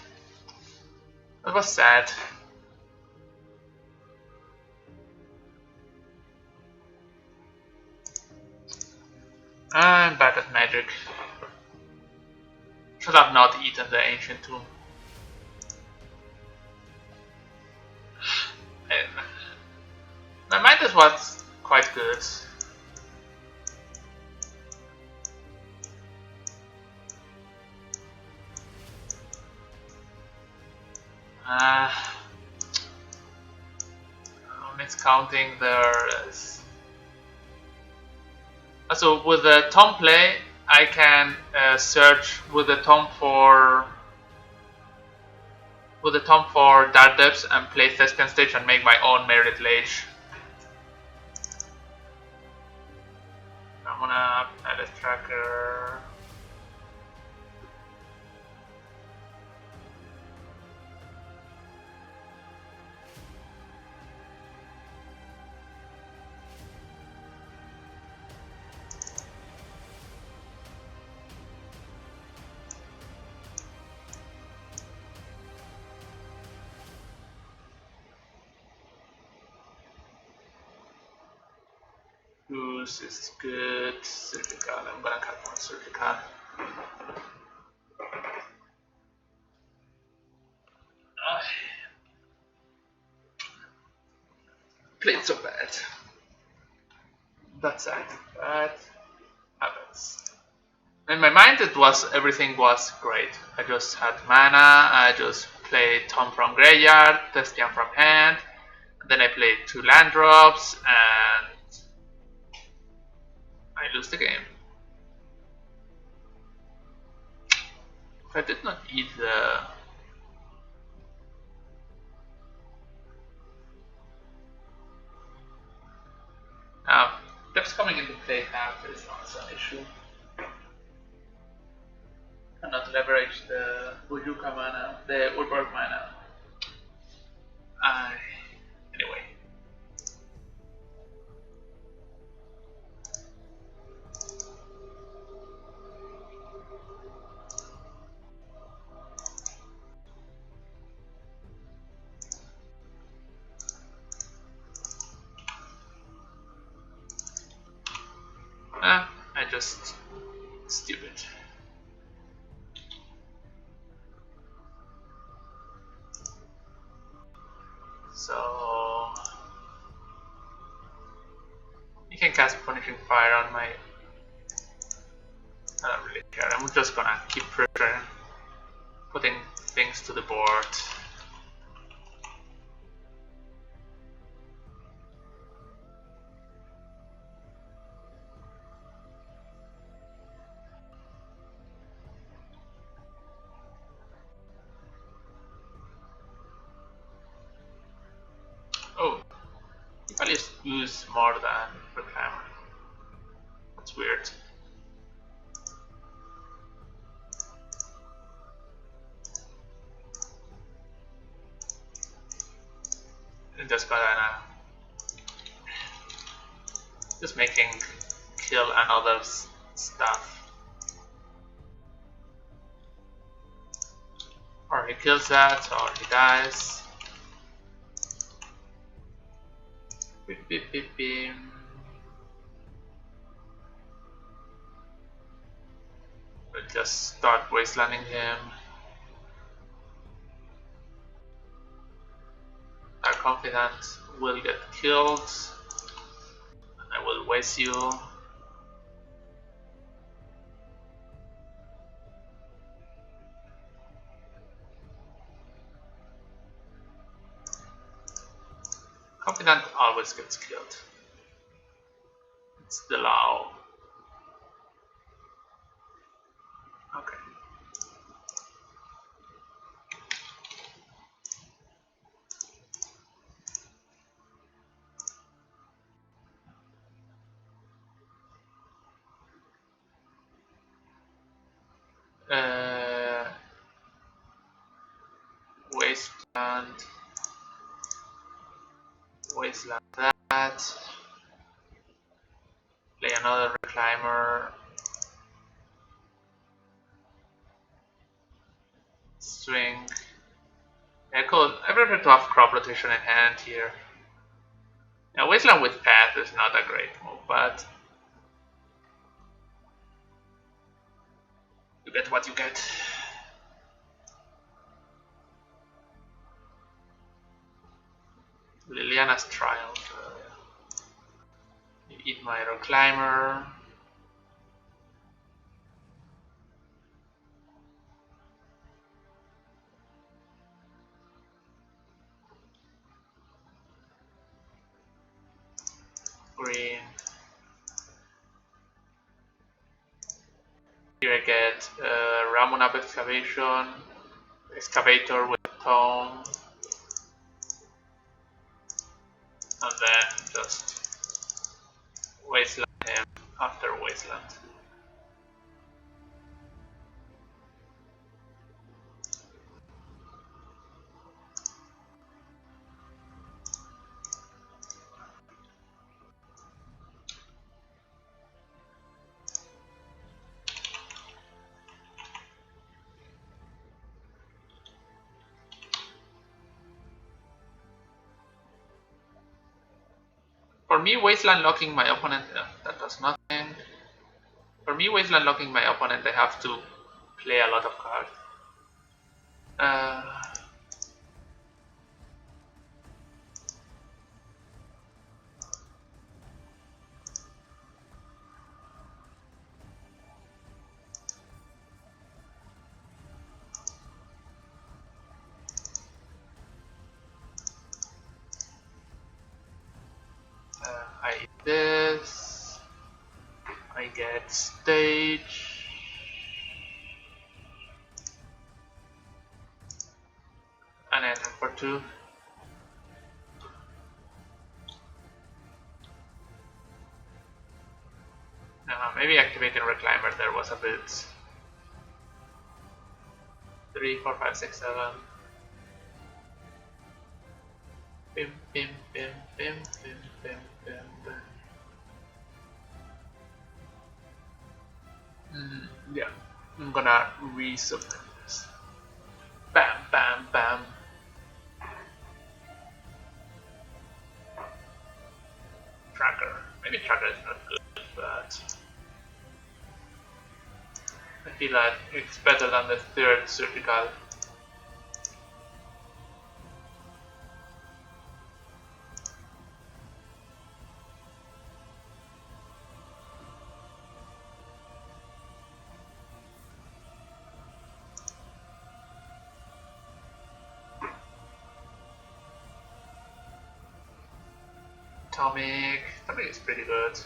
That was sad. I'm bad at magic. Should have not eaten the Ancient Tomb. My mind was quite good. Miscounting there is. So with the Tom play, I can search with the Tom for Dark Depths and play Thespian Stage and make my own Merit Lage. I'm gonna add a tracker. Goose is good. Surgical. I'm gonna cut one Surgical. Played so bad. That's sad. That happens. In my mind, everything was great. I just had mana. I just played Tom from Graveyard, Thespian from hand. And then I played 2 land drops, and I lose the game. If I did not eat the... Now, depths coming into play after is not an issue. Cannot leverage the Bujuka mana, the Urborg mana. Anyway. I just stupid. So you can cast Punishing Fire on my... I don't really care. I'm just gonna keep pressuring, putting things to the board. Oh, if I just use more than Reclaimer. That's weird. I'm just gonna making kill and other stuff. Or he kills that, or he dies. Beep, beep, beep, beep. We'll just start wastelanding him. Our confidant will get killed. I will waste you. Confidant always gets killed. It's the law. Okay. Wasteland. Wasteland that. Play another reclaimer. Swing. Yeah, cool. I prefer to have crop rotation in hand here. Now, Wasteland with Path is not a great move, but you get what you get. Liliana's Triumph. You eat my reclaimer. Green. Here I get Ramon Up Excavation, Excavator with Tome, and then just Wasteland him after Wasteland. For me, Wasteland locking my opponent, that does nothing. For me, Wasteland locking my opponent, I have to play a lot of cards. I eat this. I get stage. And I attack for 2. Maybe activating Reclaimer there was a bit. 3, 4, 5, 6, 7. Bim, bim, bim, bim, bim, bim, bim, bim. Yeah, I'm gonna resubmit this. Bam, bam, bam. Tracker. Maybe Tracker is not good, but I feel like it's better than the 3rd Surgical. Atomic is pretty good.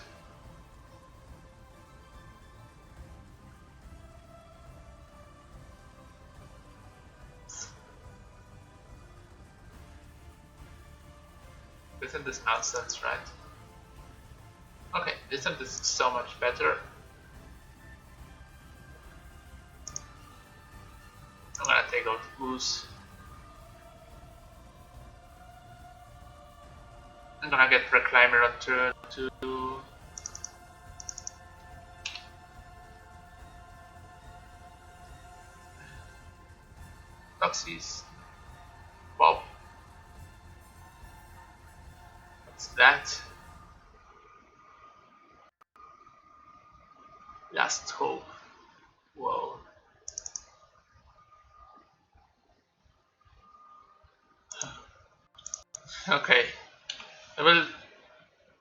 Isn't this nonsense, right? Okay, isn't this so much better? I'm gonna take out Goose. I'm gonna get Reclaimer on turn 2. Toxies. Bob. What's that? Last Hope. Whoa. Okay,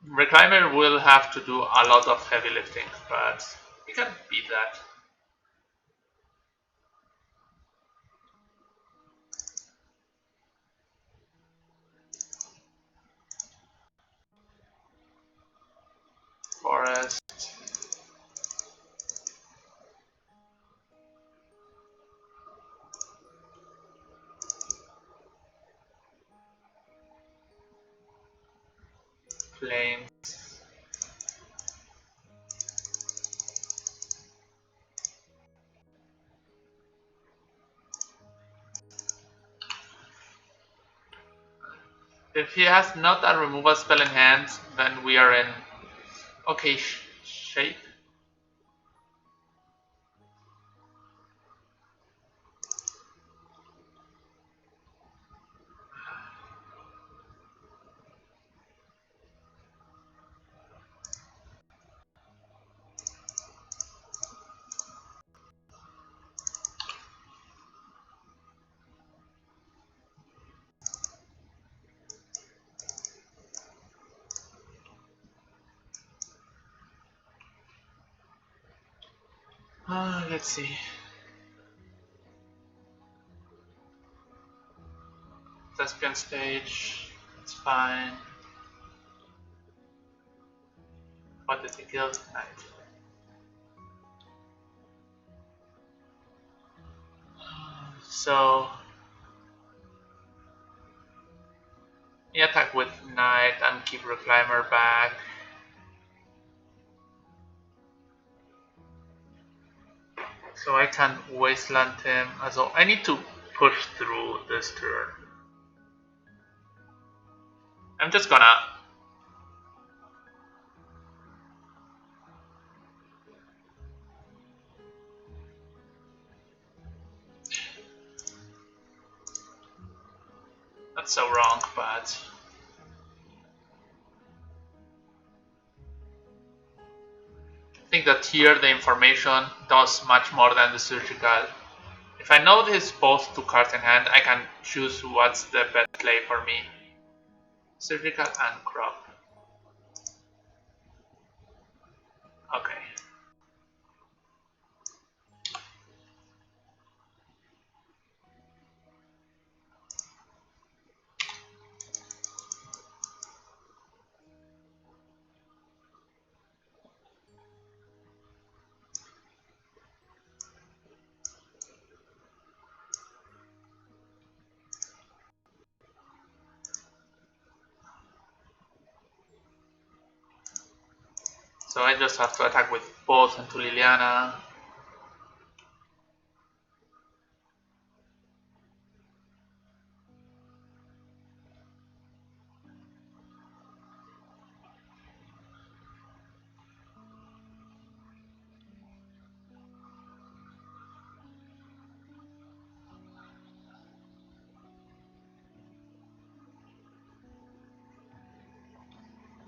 Reclaimer will have to do a lot of heavy lifting, but we can beat that. Forest. Flames. If he has not a removal spell in hand, then we are in okay shape. Let's see. Thespian stage. It's fine. What did he kill? Knight. So he attack with Knight and keep Reclaimer back. So I can wasteland him. So I need to push through this turn. I'm just gonna. That's so wrong, but I think that here the information does much more than the surgical. If I know his both two cards in hand, I can choose what's the best play for me. Surgical and crop. Okay. So I just have to attack with both into Liliana.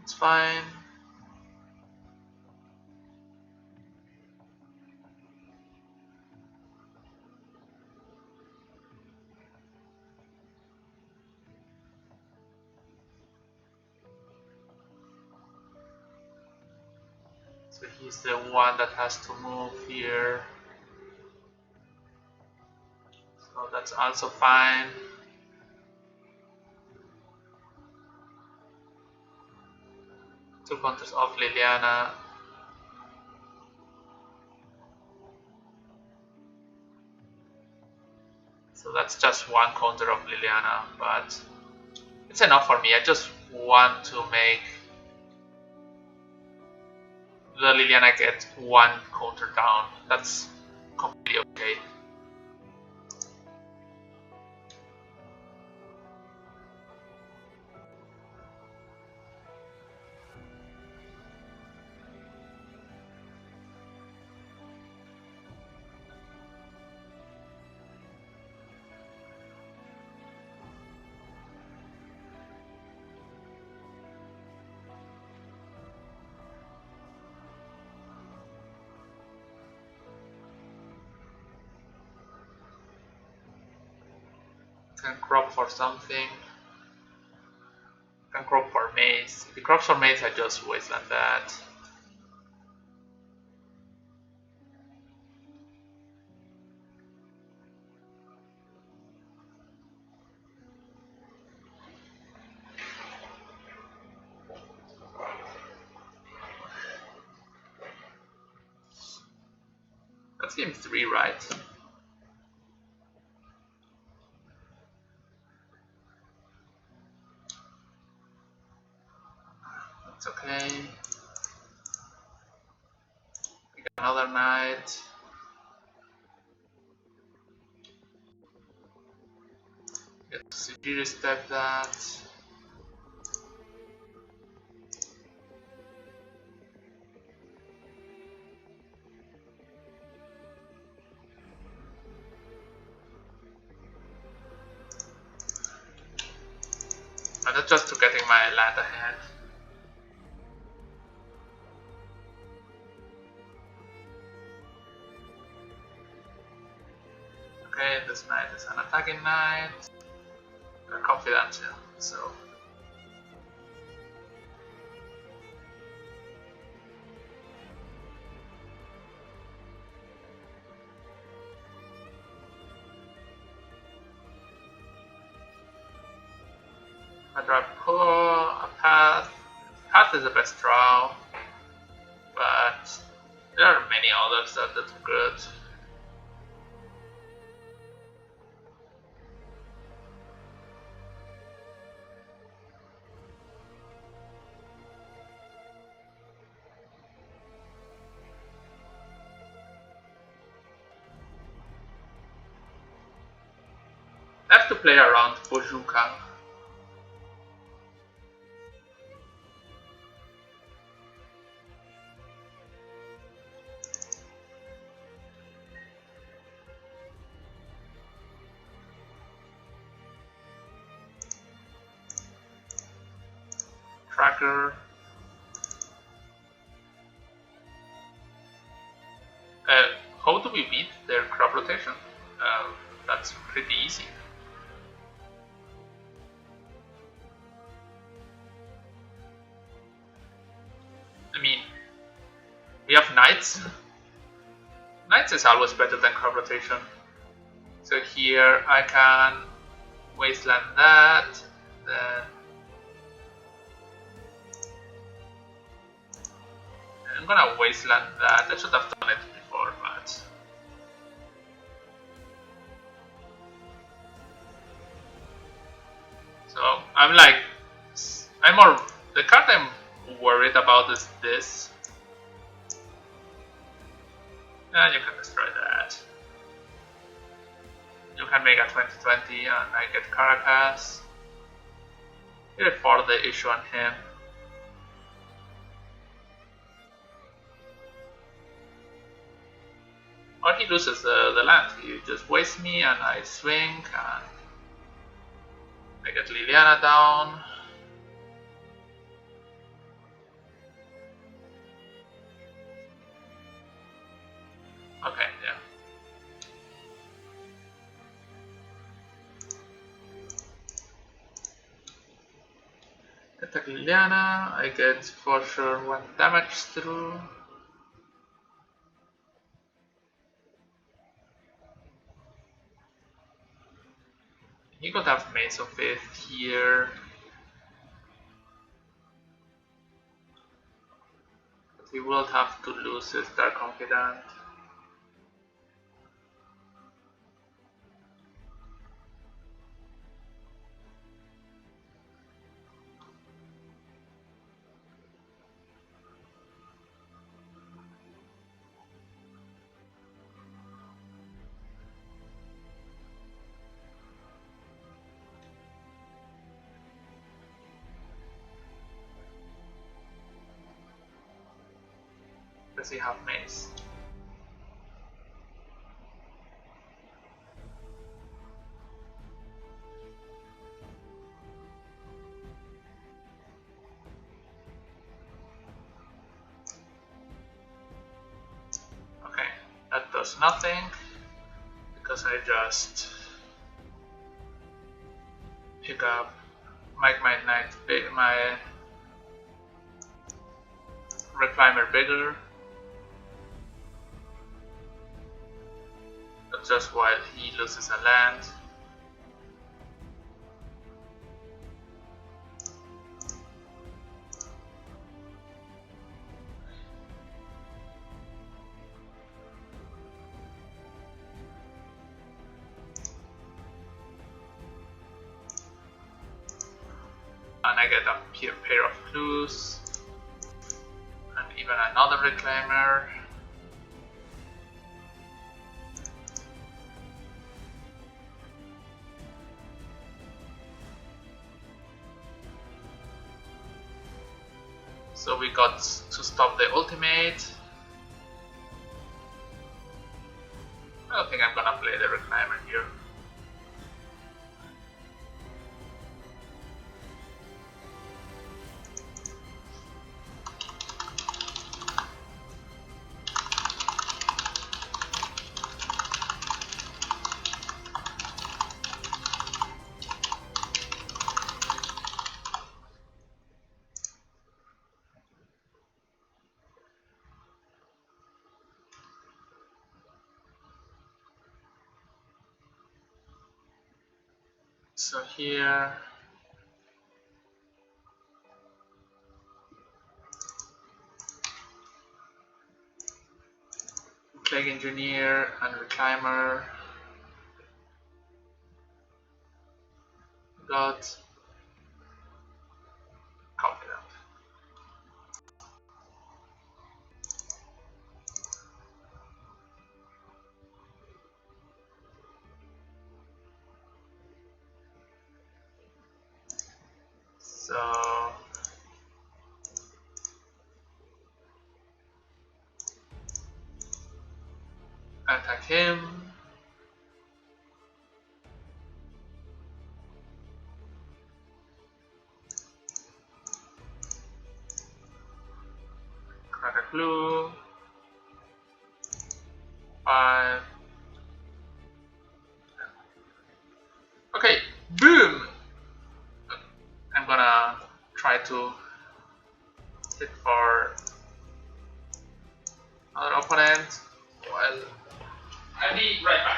It's fine. So he's the one that has to move here. So that's also fine. Two counters of Liliana. So that's just one counter of Liliana, but it's enough for me. I just want to make the Liliana get one counter down. That's completely okay. Can crop for something. Can crop for maze. If he crops for maze, I just wasteland that. That's game 3, right? That's okay. We got another knight. Get to Sujiri step that. And that's just to getting my land ahead. Okay, this knight is an attacking knight. They're confidential, so. I draw a path. Path is the best draw, but there are many others that are good. I have to play around Bojuka. Tracker. How do we beat their crop rotation? That's pretty easy. I mean, we have knights. Knights is always better than crop rotation. So here I can wasteland that, then I'm gonna wasteland that. I should have done it before, but so I'm more. The card I'm worried about is this. And you can destroy that. You can make a 2020 and I get Caracas. Here for the issue on him. Or he loses the land. He just wastes me and I swing and I get Liliana down. Okay, yeah. Attack Liliana, I get for sure 1 damage through. He could have Maze of Faith here. But he will have to lose his Dark Confidant. Does he have Maze? Okay, that does nothing because I just pick up make my knight big, my reclaimer bigger. Just while he loses a land. And I get a pair of clues. And even another reclaimer. So we got to stop the ultimate. I don't think I'm gonna play the reclaimer here. So here, Plague Engineer and Reclaimer got confident. So attack him. Crack a clue. 5. Okay, boom! I'm gonna try to hit for another opponent. Well, I'll be right back.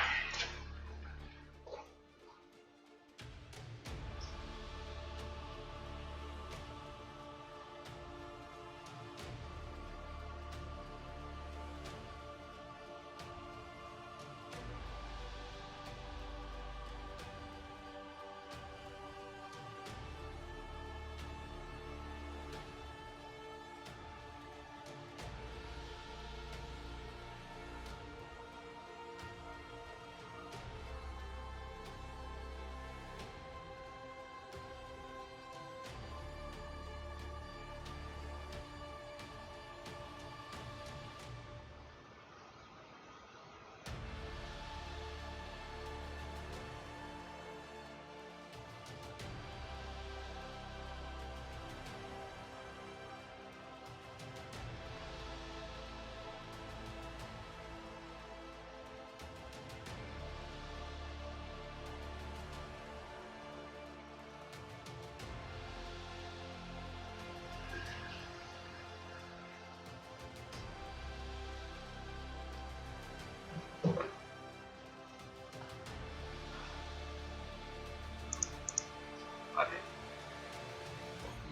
Okay.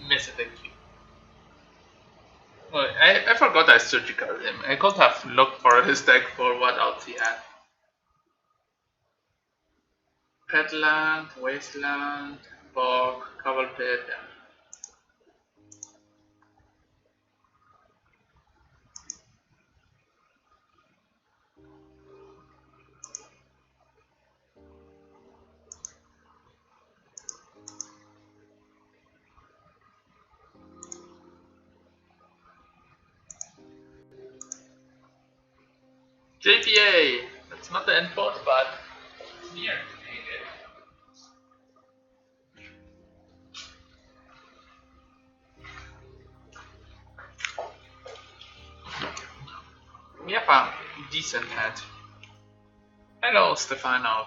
Miss it, thank you. Oh, I forgot I surgical him. I could have looked for his deck for what else he had. Petland, Wasteland, Bog, Cobble Pit, and JPA! That's not the end boss, but it's near. We have a decent head. Hello, Stefano.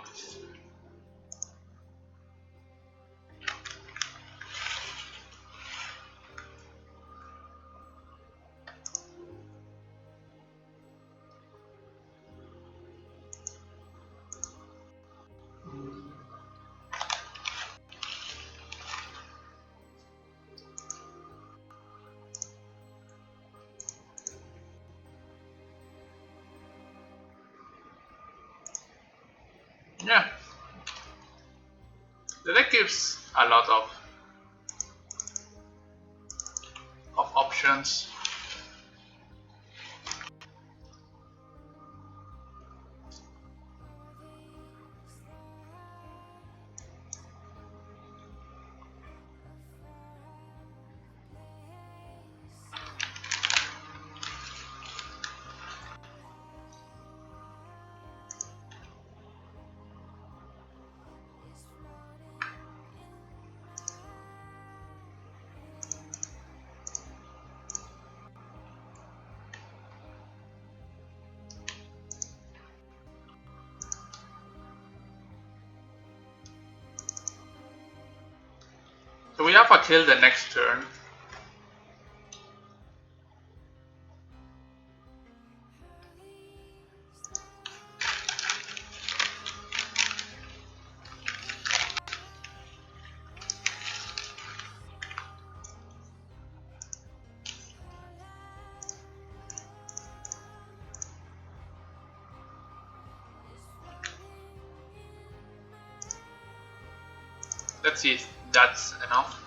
The deck gives a lot of options. So we have a kill the next turn. Let's see if that's enough.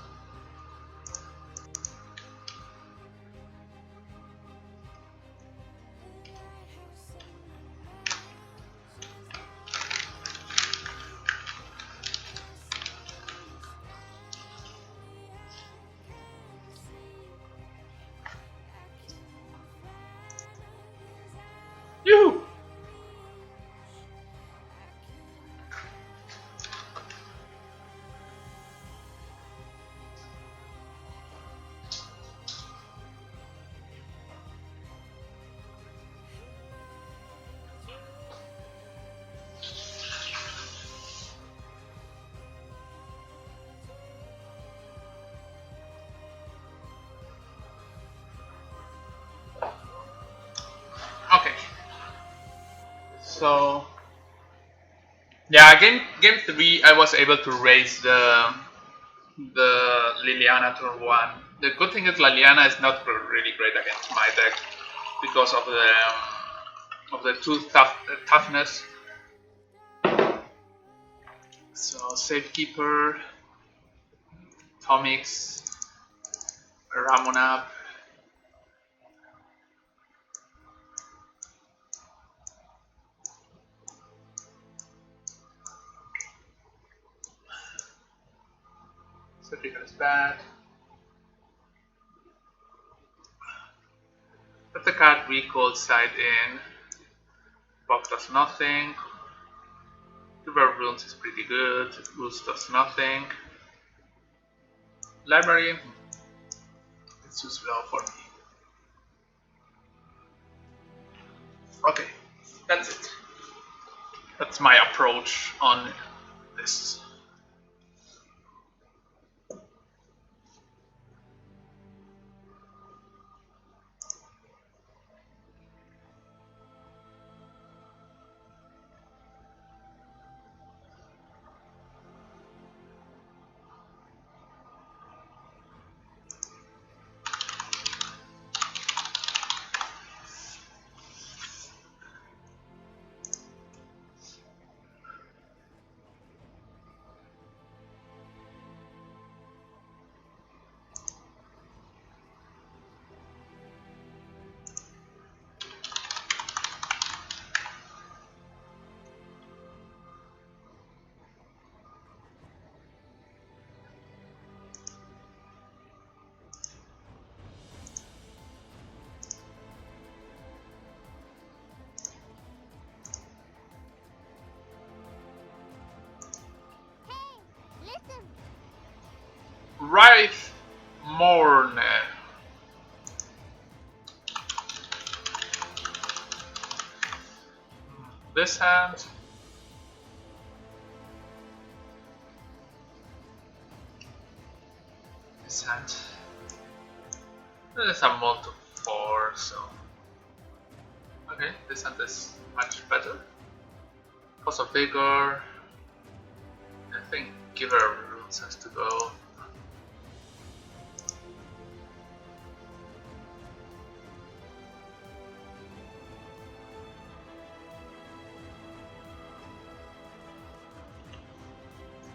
Yoo-hoo! Okay. So yeah, game 3 I was able to raise the Liliana turn 1. The good thing is Liliana is not really great against my deck because of the toughness. So Safekeeper, Tomix, Ramonap. Surgical is bad. Let the card recall side in. Box does nothing. River Runes is pretty good. Roost does nothing. Library. It's too slow for me. Okay, that's it. That's my approach on this. Right, Morn. This hand. This hand. There's a multi 4, so. Okay, this hand is much better. Cost of Vigor. I think Giver Runes has to go.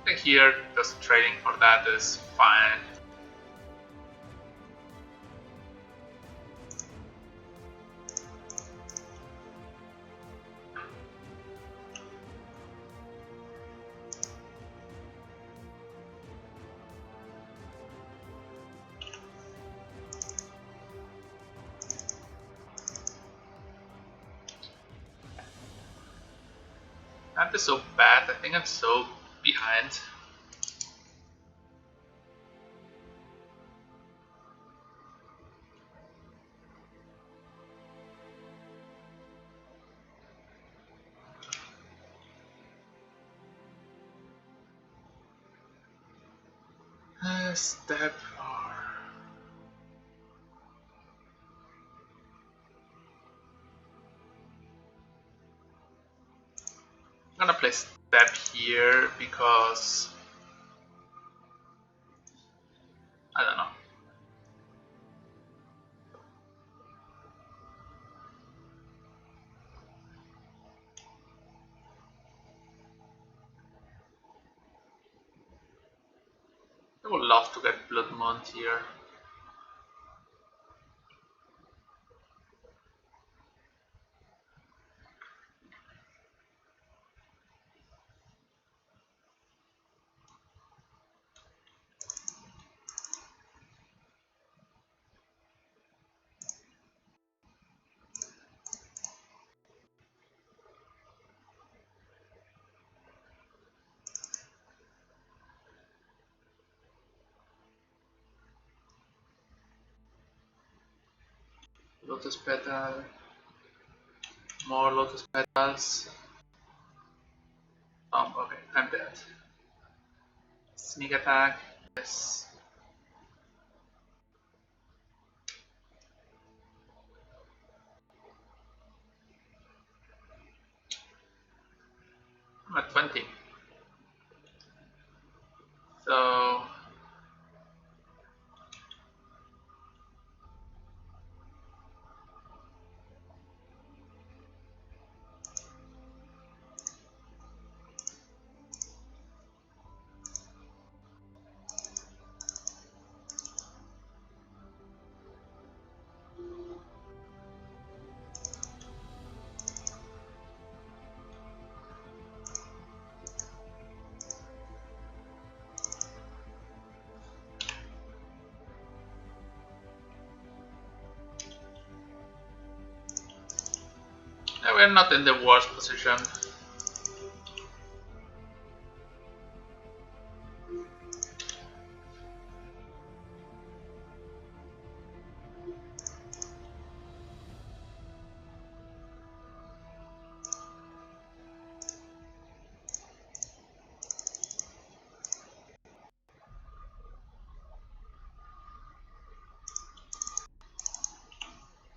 I think here just trading for that is fine. That is so bad. I think I'm so behind. Step or I'm gonna play step here because I don't know. I would love to get Blood Moon here. Lotus Petal. More Lotus Petals. Okay, I'm dead. Sneak attack. Yes. I'm at 20. So we're not in the worst position.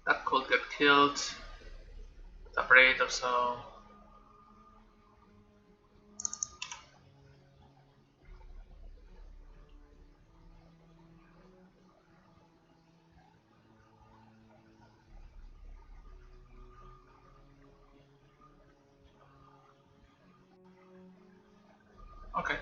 That could get killed. Separate or so. Okay.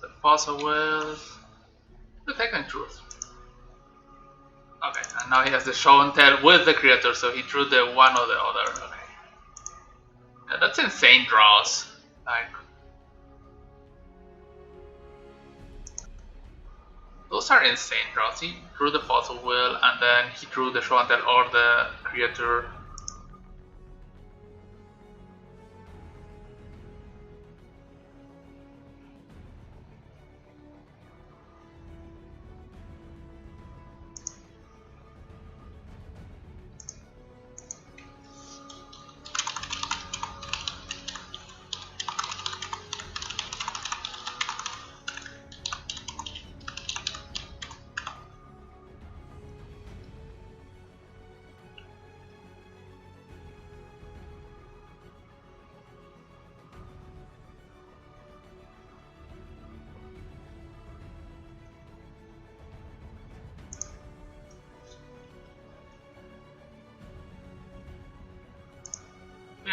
The fossil will the Technic Truth. Okay, and now he has the show and tell with the creator, so he drew the one or the other. Okay. Yeah, that's insane draws. Like those are insane draws. He drew the fossil will and then he drew the show and tell or the creator.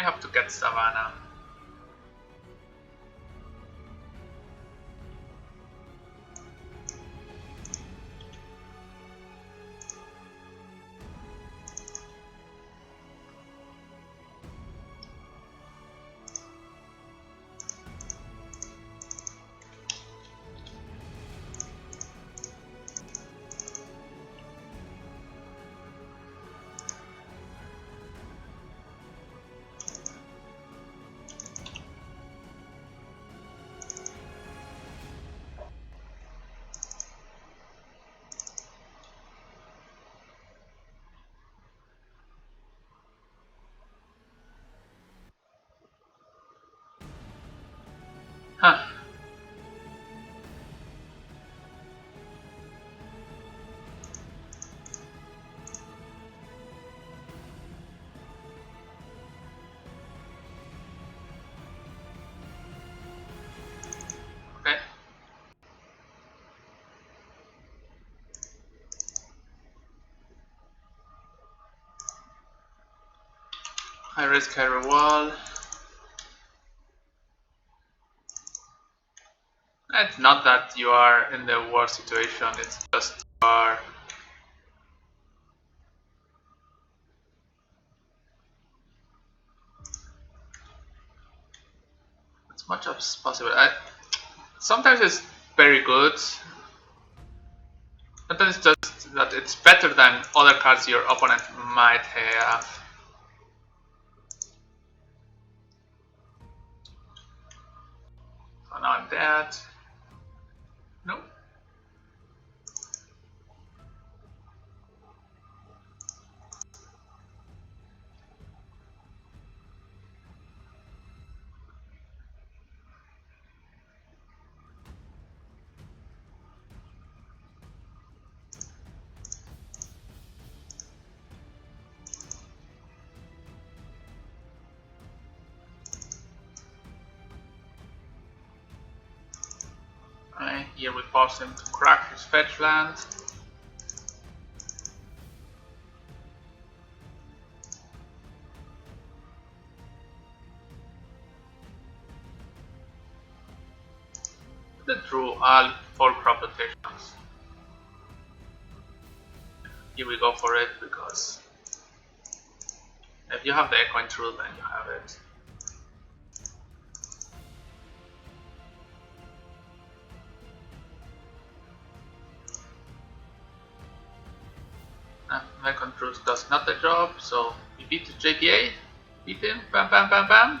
We have to get Savannah. Huh. Okay. High risk, high reward. It's not that you are in the worst situation, it's just you are. As much as possible. Sometimes it's very good. Sometimes it's just that it's better than other cards your opponent might have. So now I'm dead. No. Here we force him to crack his fetch land. They drew all 4 crop rotations. Here we go for it because if you have the equine rule, then you have it. My control does not the job, so we beat the JPA, beat him, bam bam bam bam.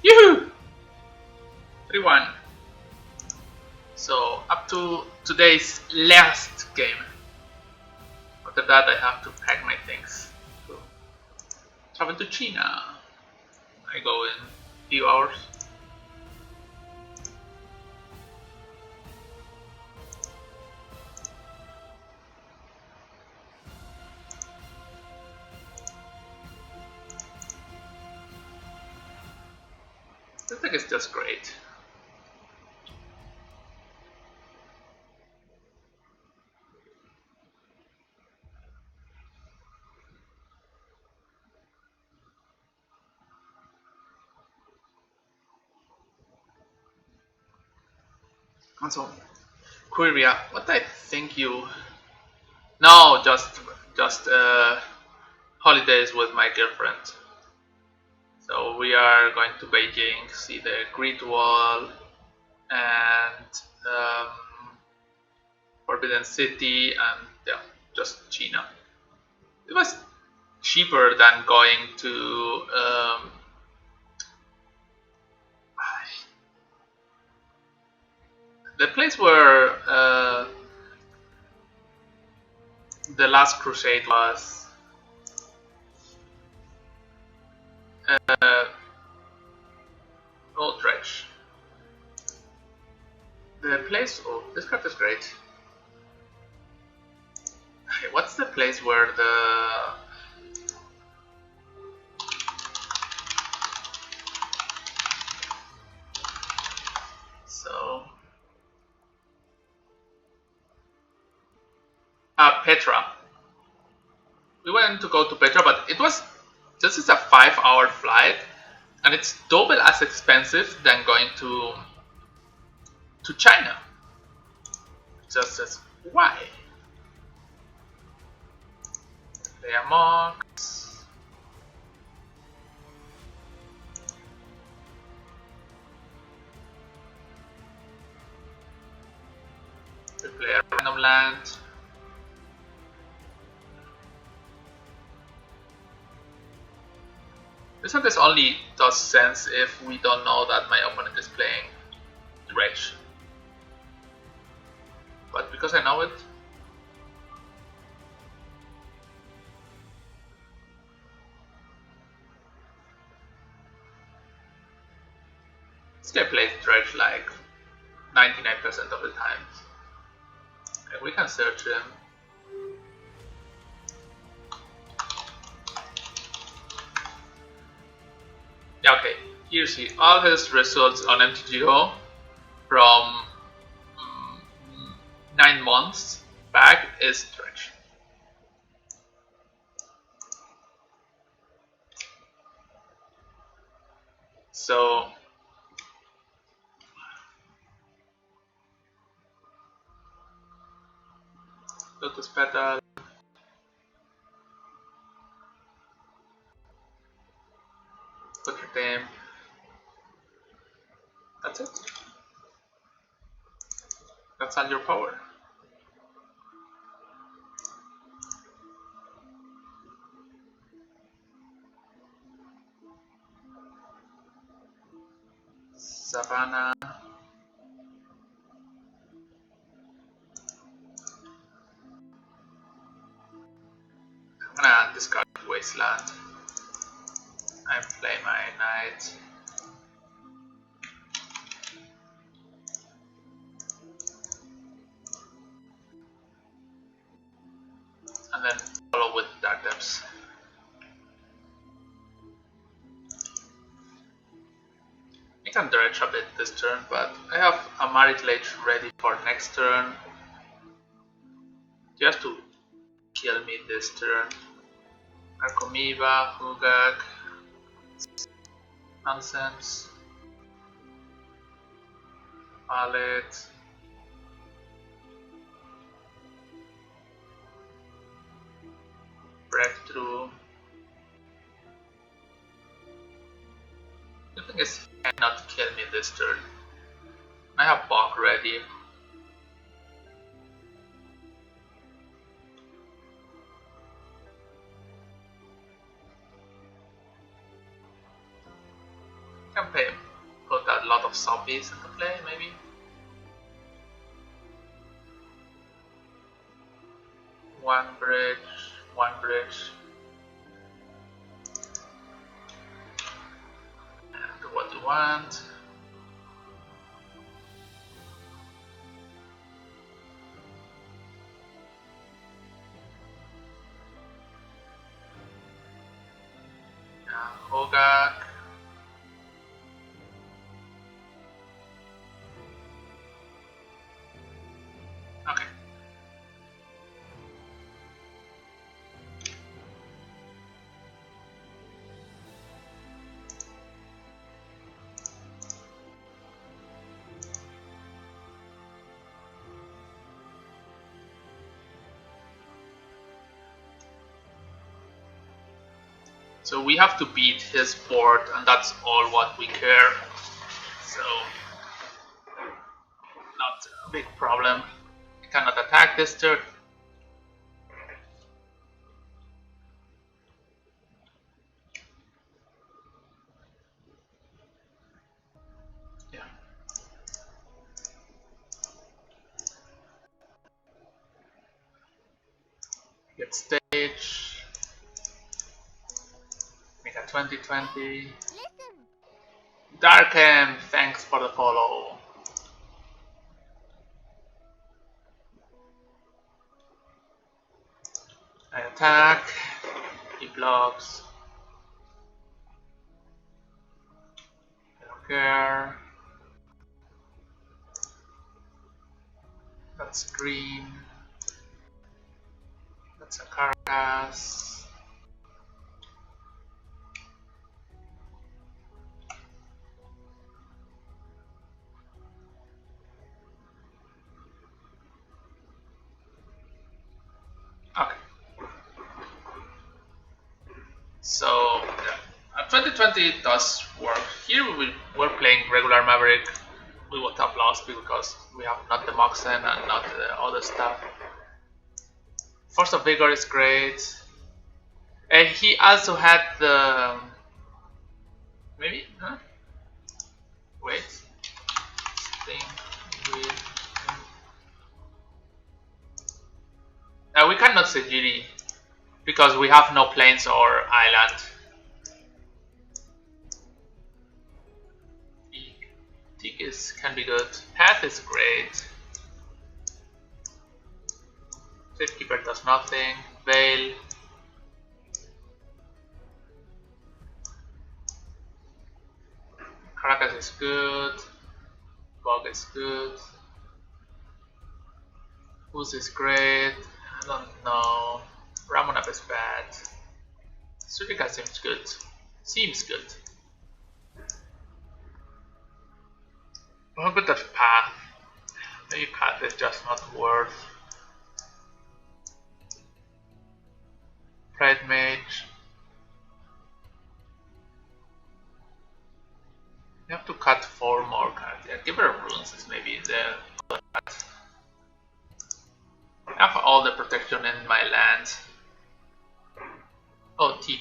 Yoo-hoo! 3-1. So up to today's last game. After that I have to pack my things to travel to China. I go in a few hours. This deck is just great. Also, Queria, what I think you... No, just holidays with my girlfriend. So we are going to Beijing, see the Great Wall and Forbidden City, and yeah, just China. It was cheaper than going to the place where the Last Crusade was. Old Dredge. The place. Oh, this card is great. Okay, what's the place where the Petra. we went to go to Petra, but it was this is a 5-hour flight, and it's double as expensive than going to China. Just says why? Play a Mox. We play a random land. This only does sense if we don't know that my opponent is playing Dredge. But because I know it, this guy plays Dredge like 99% of the time. Okay, we can search him. Yeah, okay, here's all his results on MTGO from 9 months back is Dredge. So Lotus Petal. Put your name. That's it. That's all your power. Savannah. I'm gonna discard Wasteland. I play my knight. And then follow with Dark Depths. I can dredge a bit this turn, but I have a Maverik ready for next turn. Just to kill me this turn. Arcomiva, Hugak. Nonsense. Palette. Breakthrough. The thing is, he cannot kill me this turn. I have Bog ready. I can put a lot of zombies into play, maybe. One bridge. And what you want. Hogak. Okay. So we have to beat his board, and that's all what we care. So, not a big problem. I cannot attack this turn. Yeah. Get stage. Make a 2020. Darken, thanks for the follow. I attack. He blocks. I don't care. That's green. That's a Carcass. 2020 does work. Here we're playing regular Maverik. We would have lost because we have not the Moxen and not the other stuff. Force of Vigor is great. And he also had the... maybe? Huh? Wait. Thing with... we cannot Sejiri because we have no plains or island. Teak can be good. Path is great. Safekeeper does nothing. Veil. Caracas is good. Bog is good. Who's is great? I don't know. Ramonab is bad. Surika seems good. Seems good. How good of Path? Maybe Path is just not worth. Pride Mage. You have to cut 4 more cards. Yeah, Giver of Runes is maybe the other card. I have all the protection in my land. Oh, Teak.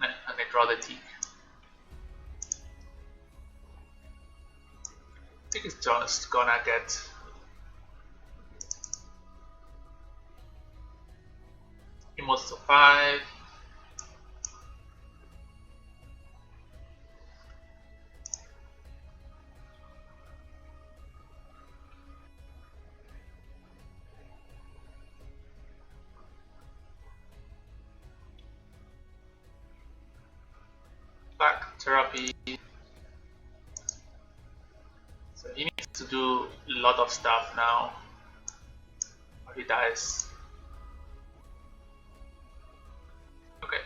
And I draw the Teak. Teak is just gonna get emotes to 5. Back therapy. So he needs to do a lot of stuff now, or he dies. Okay.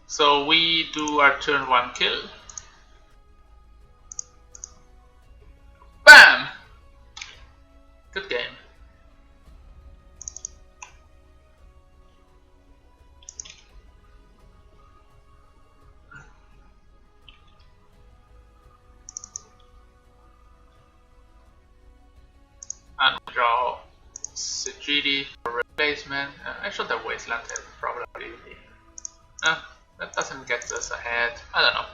So we do our turn 1 kill. Bam! Good game. And draw Sejiri for replacement. I should have Wasteland Head probably. That doesn't get us ahead. I don't know.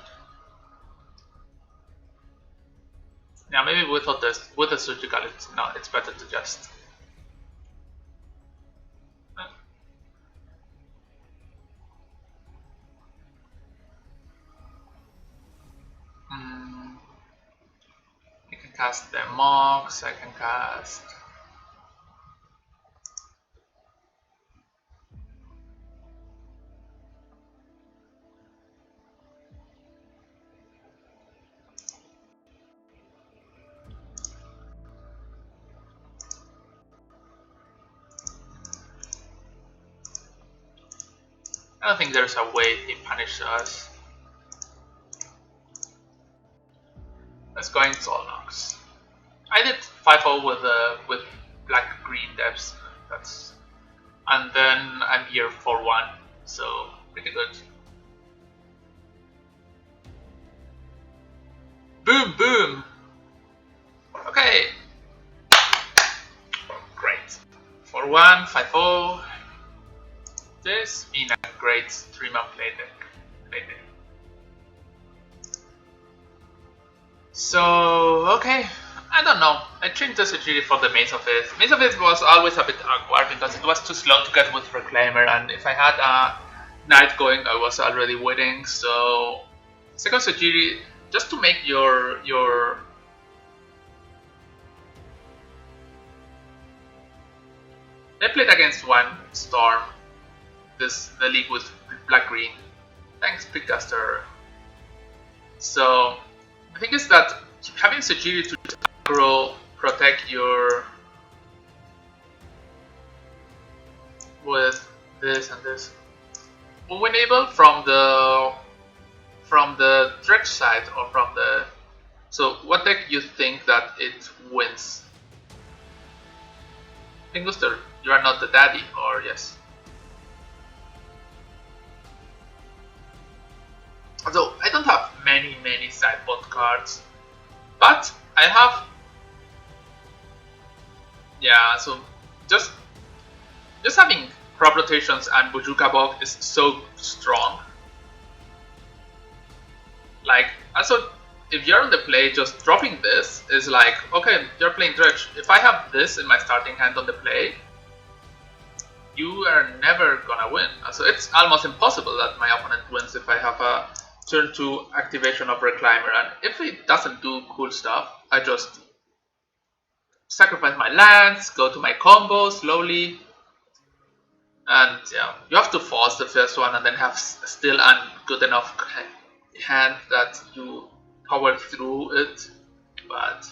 Yeah, maybe without this, with the surgical, it's better to just. I can cast the Mox. I can cast. I don't think there's a way he punishes us. Let's go in Solnox. I did 5-0 with black green depths. That's, and then I'm here 4-1, so pretty good. Boom, boom. Okay. Great. 4-1, 5-0. This means a great 3-man play deck. So, okay, I don't know. I changed the Sejiri for the Maze of It. Maze of It was always a bit awkward because it was too slow to get with Reclaimer, and if I had a Knight going, I was already winning. So, second Sejiri, just to make your I played against one Storm. The league with black green. Thanks, Pigduster. So the thing is that having Sejiri to aggro, protect your with this and this will enable from the dredge side or from the. So what deck you think that it wins? Pinguster, you are not the daddy, or yes? So I don't have many sideboard cards, but I have, yeah. So just having crop rotations and Bojuka Bog is so strong. Like, also, if you're on the play, just dropping this is like, okay, you're playing Dredge. If I have this in my starting hand on the play, you are never gonna win. So it's almost impossible that my opponent wins if I have a turn 2 activation of Reclaimer. And if it doesn't do cool stuff, I just sacrifice my lands, go to my combo slowly, and yeah, you have to force the first one and then have still a good enough hand that you power through it. But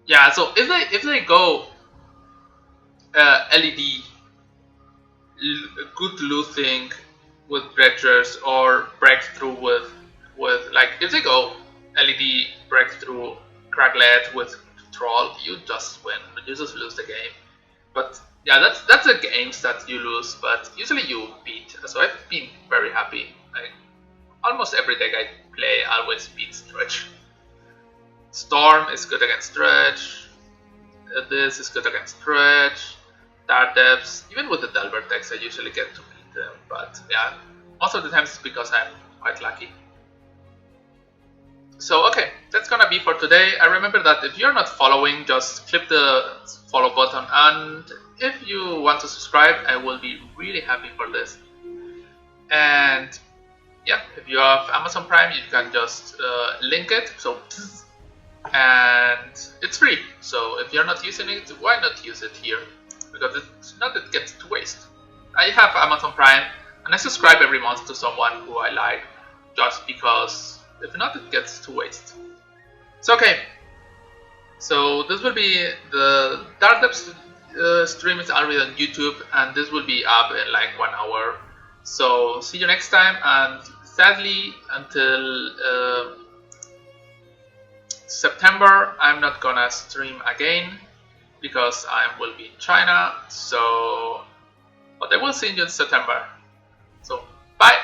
yeah, so if they go LED good looting with Dredgers or breakthrough with like, if they go LED breakthrough Craglet with Troll, you just win. You just lose the game. But yeah, that's the games that you lose, but usually you beat. So I've been very happy. Like, almost every deck I play always beats Dredge. Storm is good against Dredge. This is good against Dredge. Dark Depths, even with the Delver decks, I usually get to beat them. But yeah, most of the times it's because I'm quite lucky. So okay, that's gonna be for today. I remember that if you're not following, just click the follow button, and if you want to subscribe, I will be really happy for this. And yeah, if you have Amazon Prime, you can just link it, so, and it's free. So if you're not using it, why not use it here? Because it's not that it gets to waste. I have Amazon Prime, and I subscribe every month to someone who I like, just because if not, it gets to waste. So okay, so this will be the Dark Depths stream is already on YouTube, and this will be up in like 1 hour. So see you next time, and sadly until September I'm not gonna stream again because I will be in China. So, but I will see you in September. So bye.